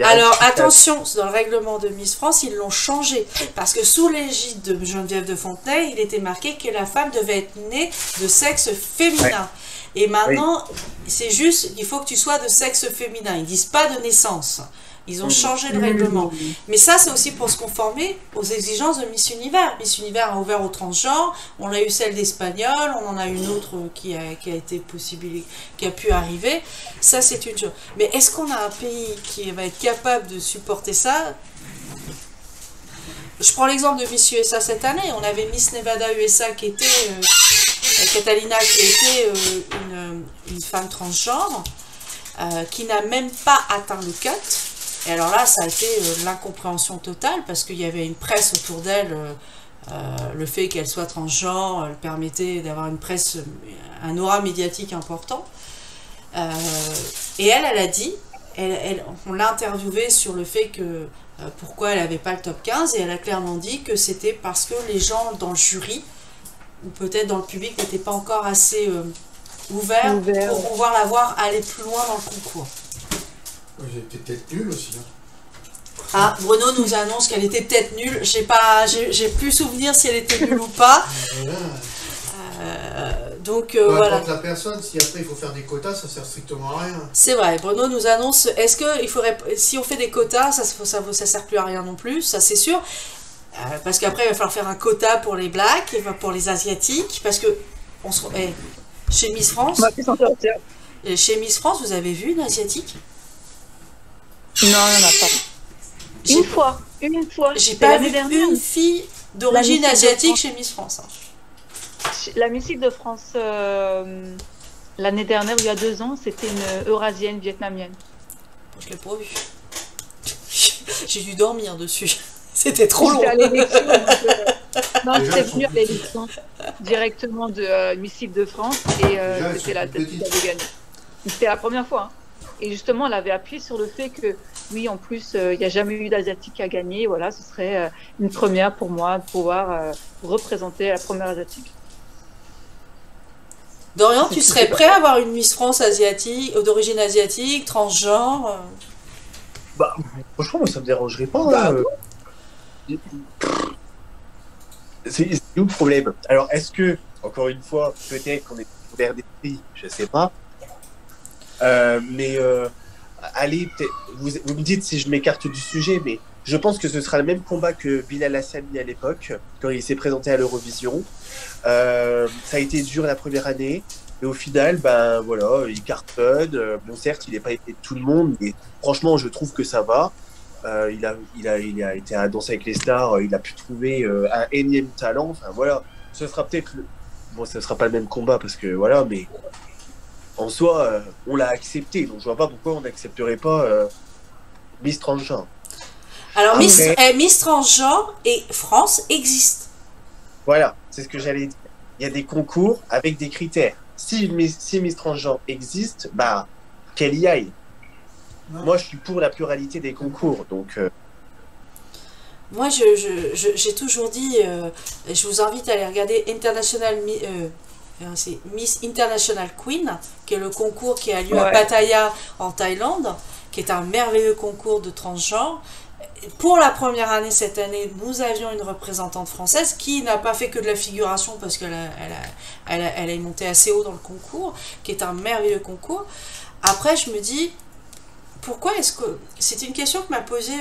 Alors attention, dans le règlement de Miss France, ils l'ont changé. Parce que sous l'égide de Geneviève de Fontenay, il était marqué que la femme devait être née de sexe féminin. Ouais. Et maintenant, c'est juste, il faut que tu sois de sexe féminin. Ils disent pas de naissance. Ils ont changé le règlement. Mais ça, c'est aussi pour se conformer aux exigences de Miss Univers. Miss Univers a ouvert aux transgenres. On a eu celle d'Espagnol. On en a une autre qui a été possible, qui a pu arriver. Ça, c'est une chose. Mais est-ce qu'on a un pays qui va être capable de supporter ça? Je prends l'exemple de Miss USA cette année. On avait Miss Nevada USA qui était Catalina, qui était une femme transgenre, qui n'a même pas atteint le cut. Et alors là, ça a été l'incompréhension totale parce qu'il y avait une presse autour d'elle. Le fait qu'elle soit transgenre elle permettait d'avoir une presse, un aura médiatique important. Et elle a dit, on l'a interviewée sur le fait que pourquoi elle n'avait pas le top 15 et elle a clairement dit que c'était parce que les gens dans le jury ou peut-être dans le public n'étaient pas encore assez ouverts pour pouvoir la voir aller plus loin dans le concours. Elle était peut-être nulle aussi. Ah, Bruno nous annonce qu'elle était peut-être nulle. J'ai plus souvenir si elle était nulle ou pas. Donc voilà. La personne, si après il faut faire des quotas, ça sert strictement à rien. C'est vrai, Bruno nous annonce, est-ce que il faudrait, si on fait des quotas, ça sert plus à rien non plus, ça c'est sûr. Parce qu'après il va falloir faire un quota pour les blacks, et pour les asiatiques, parce que chez Miss France, chez Miss France, vous avez vu une asiatique? Non, il n'y en a pas. Une fois. J'ai pas vu une fille d'origine asiatique chez Miss France. La Miss de France, l'année dernière, il y a 2 ans, c'était une Eurasienne vietnamienne. Je l'ai pas vue. J'ai dû dormir dessus. C'était trop long. Non, j'étais venue à l'élection directement de Miss de France et c'était la tête qui avait gagné. C'était la première fois. Hein. Et justement, elle avait appuyé sur le fait que, oui, en plus, il n'y a jamais eu d'Asiatique à gagner. Voilà, ce serait une première pour moi de pouvoir représenter la première Asiatique. Dorian, tu serais prêt à avoir une Miss France asiatique, d'origine asiatique, transgenre? Bah, franchement, moi, ça me dérangerait pas. C'est où le problème? Alors, est-ce que, encore une fois, peut-être qu'on est ouvert d'esprit, je sais pas. Allez, vous me dites si je m'écarte du sujet, mais je pense que ce sera le même combat que Bilal Hassani à l'époque, quand il s'est présenté à l'Eurovision. Ça a été dur la première année, et au final, ben voilà, il cartonne. Bon, certes, il n'est pas été tout le monde, mais franchement, je trouve que ça va. Il a été à Danser avec les stars, il a pu trouver un énième talent. Enfin voilà, ce sera peut-être bon, ce sera pas le même combat parce que voilà, mais en soi, on l'a accepté, donc je vois pas pourquoi on n'accepterait pas Miss Transgenre. Alors Miss Transgenre et France existe. Voilà, c'est ce que j'allais dire. Il y a des concours avec des critères. Si Miss Transgenre existe, bah qu'elle y aille. Non. Moi, je suis pour la pluralité des concours, donc. Moi, j'ai toujours dit, je vous invite à aller regarder c'est Miss International Queen, qui est le concours qui a lieu à Pattaya en Thaïlande, qui est un merveilleux concours de transgenre. Pour la première année cette année, nous avions une représentante française qui n'a pas fait que de la figuration parce qu'elle est montée assez haut dans le concours, qui est un merveilleux concours. Après, je me dis, pourquoi est-ce que... C'est une question que m'a posée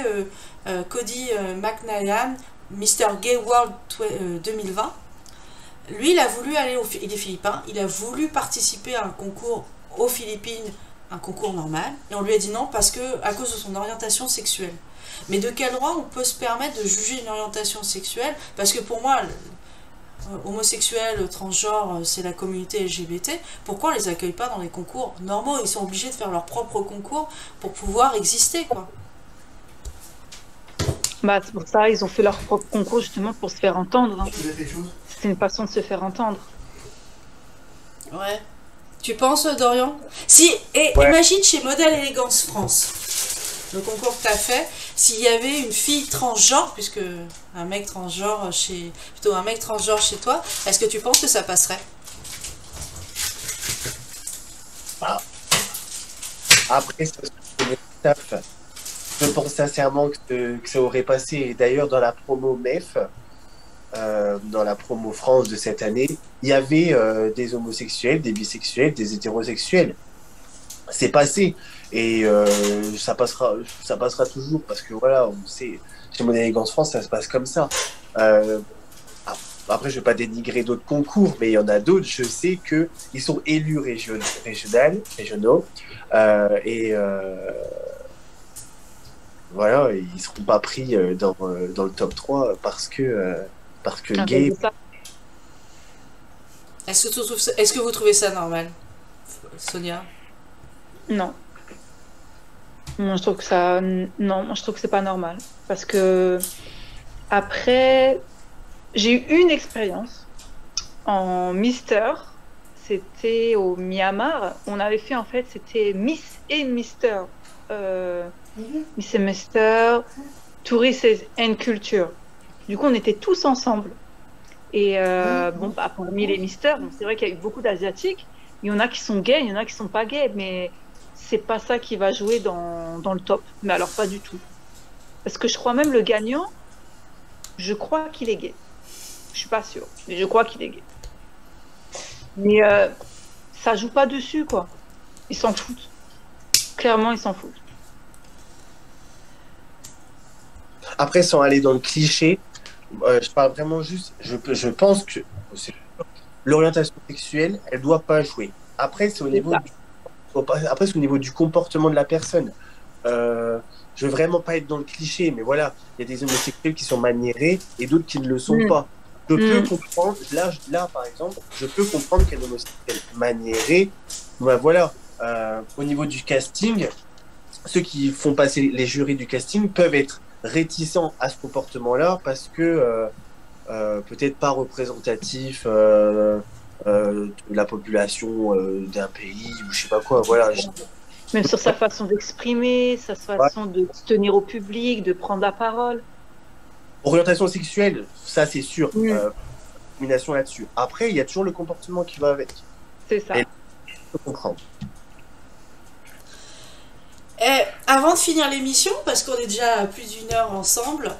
Cody McNayan, Mr. Gay World 2020. Lui, il a voulu aller il est philippin, il a voulu participer à un concours aux Philippines, un concours normal, et on lui a dit non parce que à cause de son orientation sexuelle. Mais de quel droit on peut se permettre de juger une orientation sexuelle? Parce que pour moi, homosexuels, transgenres, c'est la communauté LGBT. Pourquoi on les accueille pas dans les concours normaux? Ils sont obligés de faire leur propre concours pour pouvoir exister, quoi. Bah, c'est pour ça ils ont fait leur propre concours justement pour se faire entendre. Hein. C'est une façon de se faire entendre. Ouais. Tu penses, Dorian? Si, imagine chez Modèle Élégance France, le concours que tu as fait, s'il y avait une fille transgenre, puisque un mec transgenre chez toi, est-ce que tu penses que ça passerait? Après, je pense sincèrement que ça aurait passé. Et d'ailleurs, dans la promo MEF, dans la promo France de cette année, il y avait des homosexuels, des bisexuels, des hétérosexuels. C'est passé. Et ça passera toujours parce que voilà, on sait, chez Mon Élégance France, ça se passe comme ça. Euh, Après, je ne vais pas dénigrer d'autres concours, mais il y en a d'autres, je sais qu'ils sont élus régionaux. Et voilà, ils ne seront pas pris dans le top 3 parce que gay. Est-ce que vous trouvez ça normal, Sonia? Non. Moi, je trouve que ça... Non, moi, je trouve que c'est pas normal. Parce que, après, j'ai eu une expérience en Mister. C'était au Myanmar. On avait fait, en fait, c'était Miss et Mister. Miss et Mister, Tourisme and Culture. Du coup, on était tous ensemble. Et bon, bah, parmi les Misters, bon, c'est vrai qu'il y a eu beaucoup d'Asiatiques. Il y en a qui sont gays, il y en a qui sont pas gays, mais c'est pas ça qui va jouer dans le top. Mais alors, pas du tout. Parce que je crois même le gagnant, je crois qu'il est gay. Je suis pas sûre, mais je crois qu'il est gay. Mais ça joue pas dessus, quoi. Ils s'en foutent. Clairement, ils s'en foutent. Après, sans aller dans le cliché, je parle vraiment juste, je pense que l'orientation sexuelle, elle doit pas jouer. Après, c'est au niveau du comportement de la personne. Je veux vraiment pas être dans le cliché, mais voilà, il y a des homosexuels qui sont maniérés et d'autres qui ne le sont pas. Je peux comprendre, là, par exemple, je peux comprendre qu'un homosexuel maniéré, ben voilà, au niveau du casting, ceux qui font passer les jurys du casting peuvent être réticents à ce comportement-là parce que peut-être pas représentatif de la population d'un pays ou je sais pas quoi, voilà. Même sur sa façon d'exprimer, sa façon de se tenir au public, de prendre la parole. Orientation sexuelle, ça c'est sûr, domination là-dessus. Après, il y a toujours le comportement qui va avec. C'est ça. Et je peux comprendre. Avant de finir l'émission, parce qu'on est déjà à plus d'1 heure ensemble,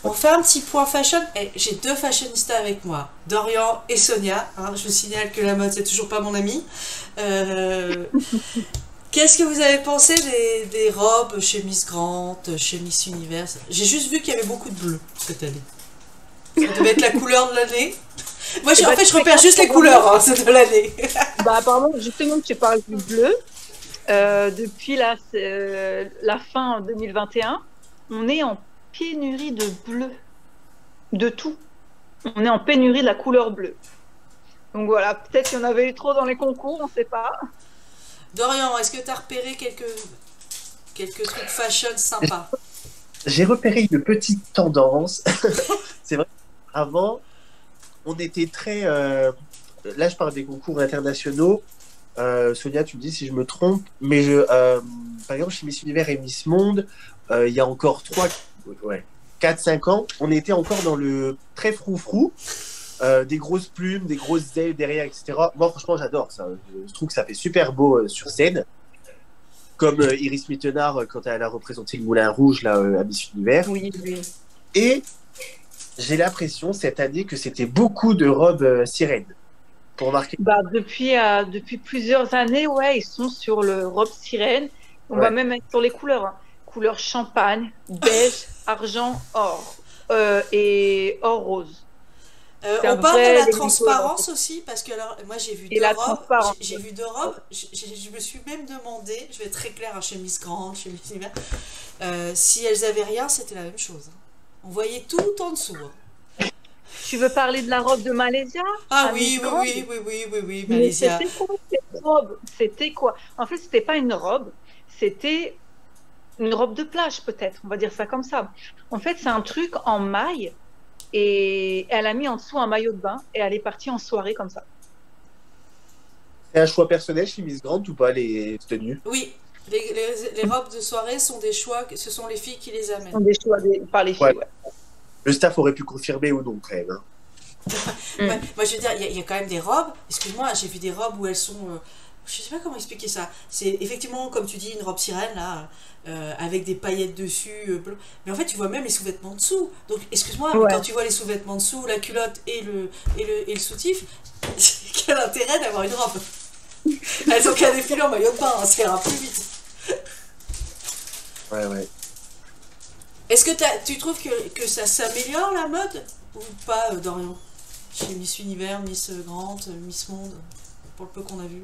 on fait un petit point fashion. J'ai 2 fashionistas avec moi, Dorian et Sonia. Je vous signale que la mode, c'est toujours pas mon ami. Qu'est-ce que vous avez pensé des robes chez Miss Grant, chez Miss Univers? J'ai juste vu qu'il y avait beaucoup de bleu cette année. Ça devait être la couleur de l'année. Moi, en fait, je repère juste les couleurs de l'année. Bah, apparemment, justement, tu parles du bleu. Depuis la fin 2021, on est en pénurie de bleu. De tout. On est en pénurie de la couleur bleue. Donc voilà, peut-être qu'il y en avait eu trop dans les concours, on ne sait pas. Dorian, est-ce que tu as repéré quelques trucs fashion sympas? J'ai repéré une petite tendance. C'est vrai, avant, on était très... Là, je parle des concours internationaux. Sonia, tu me dis si je me trompe, mais par exemple, chez Miss Univers et Miss Monde, il y a encore 4-5 ans, on était encore dans le très froufrou, des grosses plumes, des grosses ailes derrière, etc. Moi, franchement, j'adore ça. Je trouve que ça fait super beau sur scène. Comme Iris Mittenard quand elle a représenté le Moulin Rouge là, à Miss Univers. Oui. Et j'ai l'impression cette année que c'était beaucoup de robes sirènes. Pour marquer. Bah, depuis plusieurs années, ouais, ils sont sur le robe sirène. On va même être sur les couleurs. Couleur champagne, beige, argent, or. Et or rose. On parle de la transparence aussi, parce que alors, moi j'ai vu 2 robes. J'ai vu 2 robes. Je me suis même demandé, je vais être très claire, chez Miss Grant, chez Miss Univers, si elles avaient rien, c'était la même chose. On voyait tout en dessous. Tu veux parler de la robe de Malaysia? Ah oui, Malaysia. C'était quoi cette robe? C'était quoi? En fait, c'était pas une robe, c'était une robe de plage peut-être, on va dire ça comme ça. En fait, c'est un truc en maille et elle a mis en dessous un maillot de bain et elle est partie en soirée comme ça. C'est un choix personnel chez Miss Grant ou pas les tenues? Oui, les robes de soirée sont des choix, ce sont les filles qui les amènent. Ce sont des choix par les filles, ouais. Le staff aurait pu confirmer ou non, quand même. Ouais, moi, je veux dire, il y a quand même des robes. Excuse-moi, j'ai vu des robes où elles sont... je sais pas comment expliquer ça. C'est effectivement, comme tu dis, une robe sirène, là, avec des paillettes dessus. Mais en fait, tu vois même les sous-vêtements dessous. Donc, excuse-moi, mais quand tu vois les sous-vêtements dessous, la culotte et le soutif, quel intérêt d'avoir une robe? Elles ont qu'à défiler en maillot de bain, ça ira plus vite. Ouais, ouais. Est-ce que tu trouves que ça s'améliore la mode ou pas, Dorian? Chez Miss Univers, Miss Grant, Miss Monde, pour le peu qu'on a vu.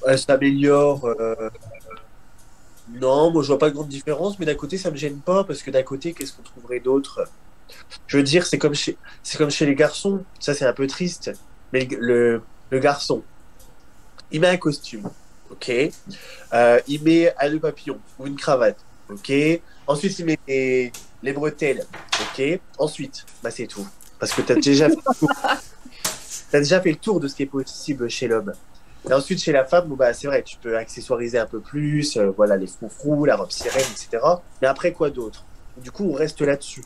Elle s'améliore. Non, moi je vois pas de grande différence, mais d'un côté ça me gêne pas parce que d'un côté qu'est-ce qu'on trouverait d'autre? Je veux dire, c'est comme chez les garçons. Ça c'est un peu triste, mais le garçon, il met un costume, ok. Il met un nœud papillon ou une cravate, ok. Ensuite il met les bretelles, ok. Ensuite, bah c'est tout, parce que t'as déjà fait le tour de ce qui est possible chez l'homme. Et ensuite, chez la femme, bon, bah, c'est vrai, tu peux accessoiriser un peu plus, voilà, les froufrous, la robe sirène, etc. Mais après, quoi d'autre? Du coup, on reste là-dessus.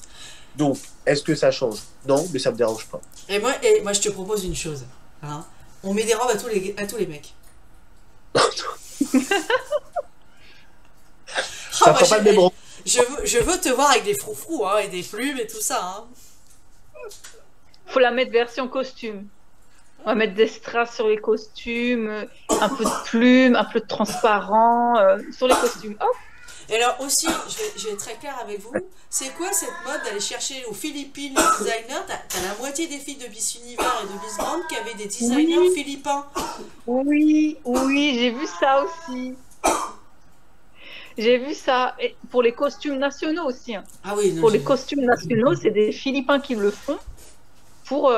Donc, est-ce que ça change? Non, mais ça me dérange pas. Et moi, je te propose une chose. Hein. On met des robes à tous les mecs. Ça fera pas le même rang. Je veux te voir avec des froufrous hein, et des plumes et tout ça. Hein. Faut la mettre version costume. On va mettre des strass sur les costumes, un peu de plumes, un peu de transparent sur les costumes. Hop. Et alors aussi, je vais être très claire avec vous, c'est quoi cette mode d'aller chercher aux Philippines les designers? T'as la moitié des filles de Miss Univers et de Miss Grande qui avaient des designers philippins. Oui, j'ai vu ça aussi. J'ai vu ça. Et pour les costumes nationaux aussi. Hein. Ah oui. Non, pour les costumes nationaux, c'est des Philippins qui le font. Pour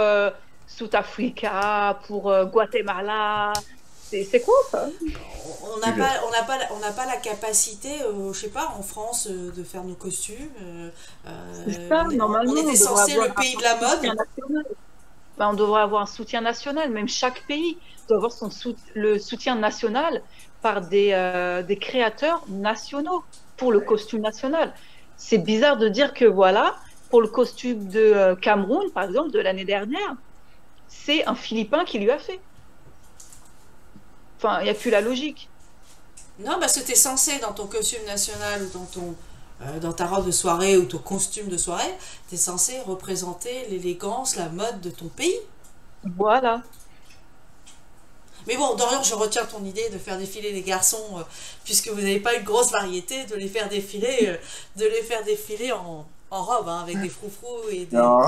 South Africa, pour Guatemala. C'est quoi ça? On n'a pas la capacité, je sais pas, en France, de faire nos costumes. C'est ça, normalement. On était censé le pays de la mode. Ben, on devrait avoir un soutien national. Même chaque pays doit avoir le soutien national par des créateurs nationaux pour le costume national. C'est bizarre de dire que voilà, pour le costume de Cameroun, par exemple, de l'année dernière, c'est un Philippin qui lui a fait. Enfin, il n'y a plus la logique. Non, parce que tu es censé, dans ton costume national ou dans ta robe de soirée ou ton costume de soirée, tu es censé représenter l'élégance, la mode de ton pays. Voilà. Mais bon, Dorian, je retiens ton idée de faire défiler les garçons, puisque vous n'avez pas une grosse variété, de les faire défiler, en robe, hein, avec des froufrous et des... Non.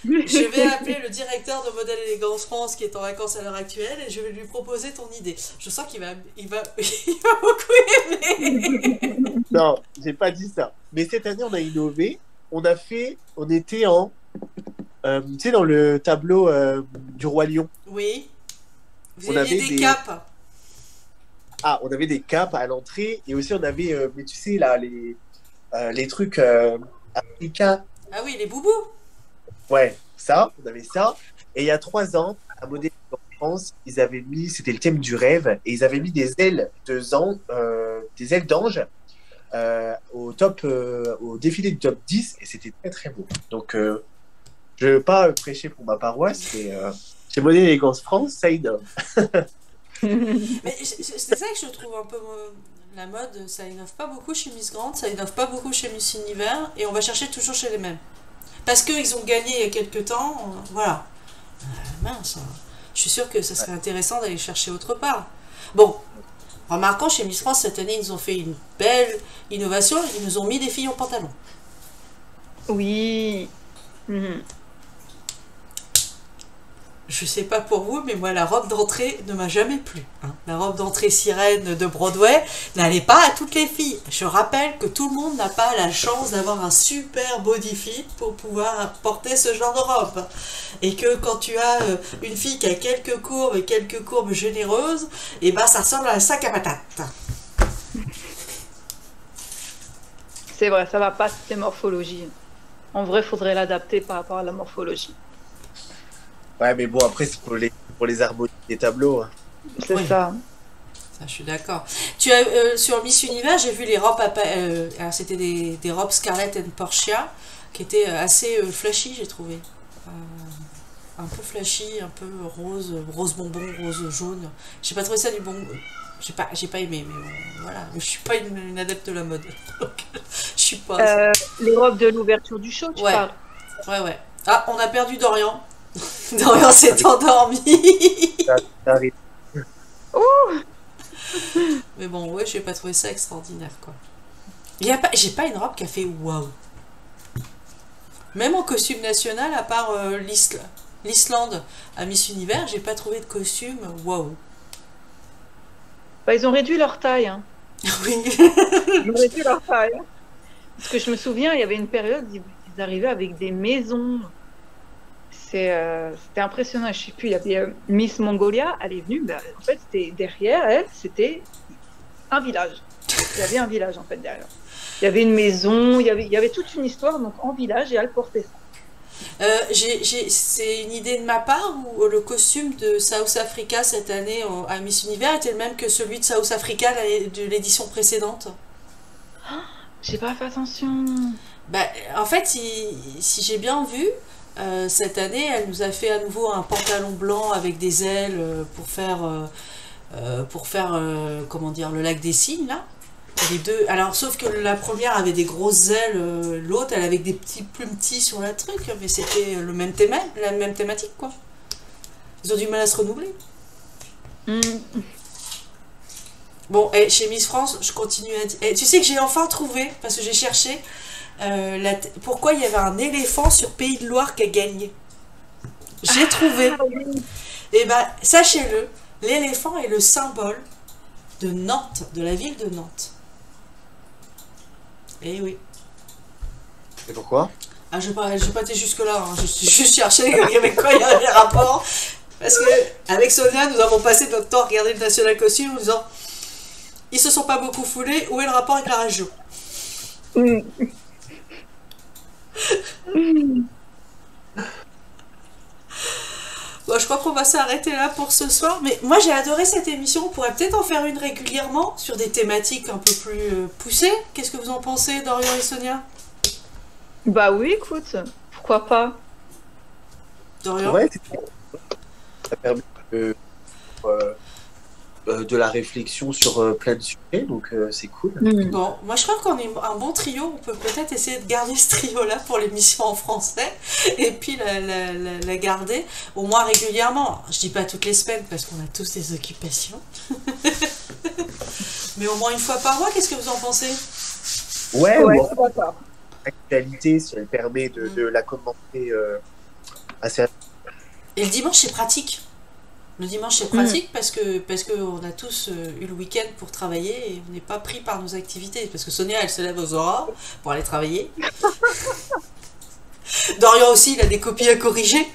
Je vais appeler le directeur de Modèle Élégance France qui est en vacances à l'heure actuelle et je vais lui proposer ton idée. Je sens qu'il va beaucoup aimer. Non, j'ai pas dit ça. Mais cette année, on a innové. On était en, tu sais, dans le tableau du Roi Lion. Oui. Vous On aviez avait des capes. Ah, on avait des capes à l'entrée et aussi on avait, mais tu sais, là, les trucs africains. Ah oui, les boubous. Ouais, ça, on avait ça. Et il y a 3 ans, à Modèle en France, ils avaient mis, c'était le thème du rêve, et ils avaient mis des ailes d'ange au défilé du top 10, et c'était très très beau. Donc, je ne veux pas prêcher pour ma paroisse, mais chez Modèle Élégance France, ça innove. Mais c'est ça que je trouve un peu la mode, ça innove pas beaucoup chez Miss Grande, ça innove pas beaucoup chez Miss Univers, et on va chercher toujours chez les mêmes. Parce qu'ils ont gagné il y a quelques temps, voilà. Mince, je suis sûre que ça serait intéressant d'aller chercher autre part. Bon, remarquons, chez Miss France, cette année, ils nous ont fait une belle innovation, ils nous ont mis des filles en pantalon. Oui. Je sais pas pour vous, mais moi, la robe d'entrée ne m'a jamais plu. Hein. La robe d'entrée sirène de Broadway n'allait pas à toutes les filles. Je rappelle que tout le monde n'a pas la chance d'avoir un super body fit pour pouvoir porter ce genre de robe. Et que quand tu as une fille qui a quelques courbes généreuses, et ben ça ressemble à un sac à patates. C'est vrai, ça va pas toutes les morphologies. En vrai, il faudrait l'adapter par rapport à la morphologie. Ouais, mais bon, après, c'est pour les harmonies des tableaux. Hein. C'est ça. Ça, je suis d'accord. Tu as sur Miss Univers, j'ai vu les robes. Alors c'était des robes Scarlett and Portia qui étaient assez flashy, j'ai trouvé. Un peu flashy, un peu rose bonbon, rose jaune. J'ai pas trouvé ça du bon. J'ai pas aimé, mais bon, voilà. Je suis pas une adepte de la mode. Donc, je suis pas. Les robes de l'ouverture du show, tu parles. Ouais. Ah, on a perdu Dorian. Dorian s'est endormi. Ça arrive. Ouh. Mais bon, ouais, j'ai pas trouvé ça extraordinaire, quoi. J'ai pas une robe qui a fait waouh. Même en costume national, à part l'Islande à Miss Univers, j'ai pas trouvé de costume waouh. Bah, ils ont réduit leur taille. Hein. Oui. Ils ont réduit leur taille. Hein. Parce que je me souviens, il y avait une période, ils arrivaient avec des maisons. C'était impressionnant. Je sais plus, il y avait Miss Mongolia, elle est venue. Bah, en fait, c'était derrière elle, c'était un village. Il y avait un village en fait derrière. Il y avait une maison, il y avait toute une histoire donc en village et elle portait ça. C'est une idée de ma part ou le costume de South Africa cette année à Miss Univers était le même que celui de South Africa de l'édition précédente? J'ai pas fait attention. Bah, en fait, si j'ai bien vu, cette année, elle nous a fait à nouveau un pantalon blanc avec des ailes pour faire comment dire, le lac des cygnes là. Les deux. Alors, sauf que la première avait des grosses ailes, l'autre elle avait des petits plus petits sur la truc, mais c'était le même thème, la même thématique quoi. Ils ont du mal à se renouveler. Bon, et chez Miss France, je continue à dire. Tu sais que j'ai enfin trouvé, parce que j'ai cherché, pourquoi il y avait un éléphant sur Pays de Loire qui a gagné. J'ai trouvé. Oui. Et ben, sachez-le, l'éléphant est le symbole de Nantes, de la ville de Nantes. Eh oui. Et pourquoi? Ah, je vais pas été jusque-là, hein. Je juste cherché avec quoi il y a les rapports. Parce que, avec Sonia, nous avons passé notre temps à regarder le National Costume en disant ils se sont pas beaucoup foulés, où est le rapport avec la région? Bon, je crois qu'on va s'arrêter là pour ce soir, mais moi j'ai adoré cette émission. On pourrait peut-être en faire une régulièrement sur des thématiques un peu plus poussées. Qu'est-ce que vous en pensez, Dorian et Sonia? Bah oui, écoute, pourquoi pas. Dorian? Ouais, ça permet de la réflexion sur plein de sujets, donc c'est cool. Bon, moi je trouve qu'on est un bon trio. On peut peut-être essayer de garder ce trio-là pour l'émission en français et puis la garder au moins régulièrement. Je dis pas toutes les semaines parce qu'on a tous des occupations. Mais au moins une fois par mois, qu'est-ce que vous en pensez? Ouais, Ouais, bon, pourquoi pas. l'actualité, si elle permet de la commenter assez. Et le dimanche, c'est pratique. Le dimanche, c'est pratique parce que on a tous eu le week-end pour travailler et on n'est pas pris par nos activités. Parce que Sonia, elle se lève aux aurores pour aller travailler. Dorian aussi, il a des copies à corriger.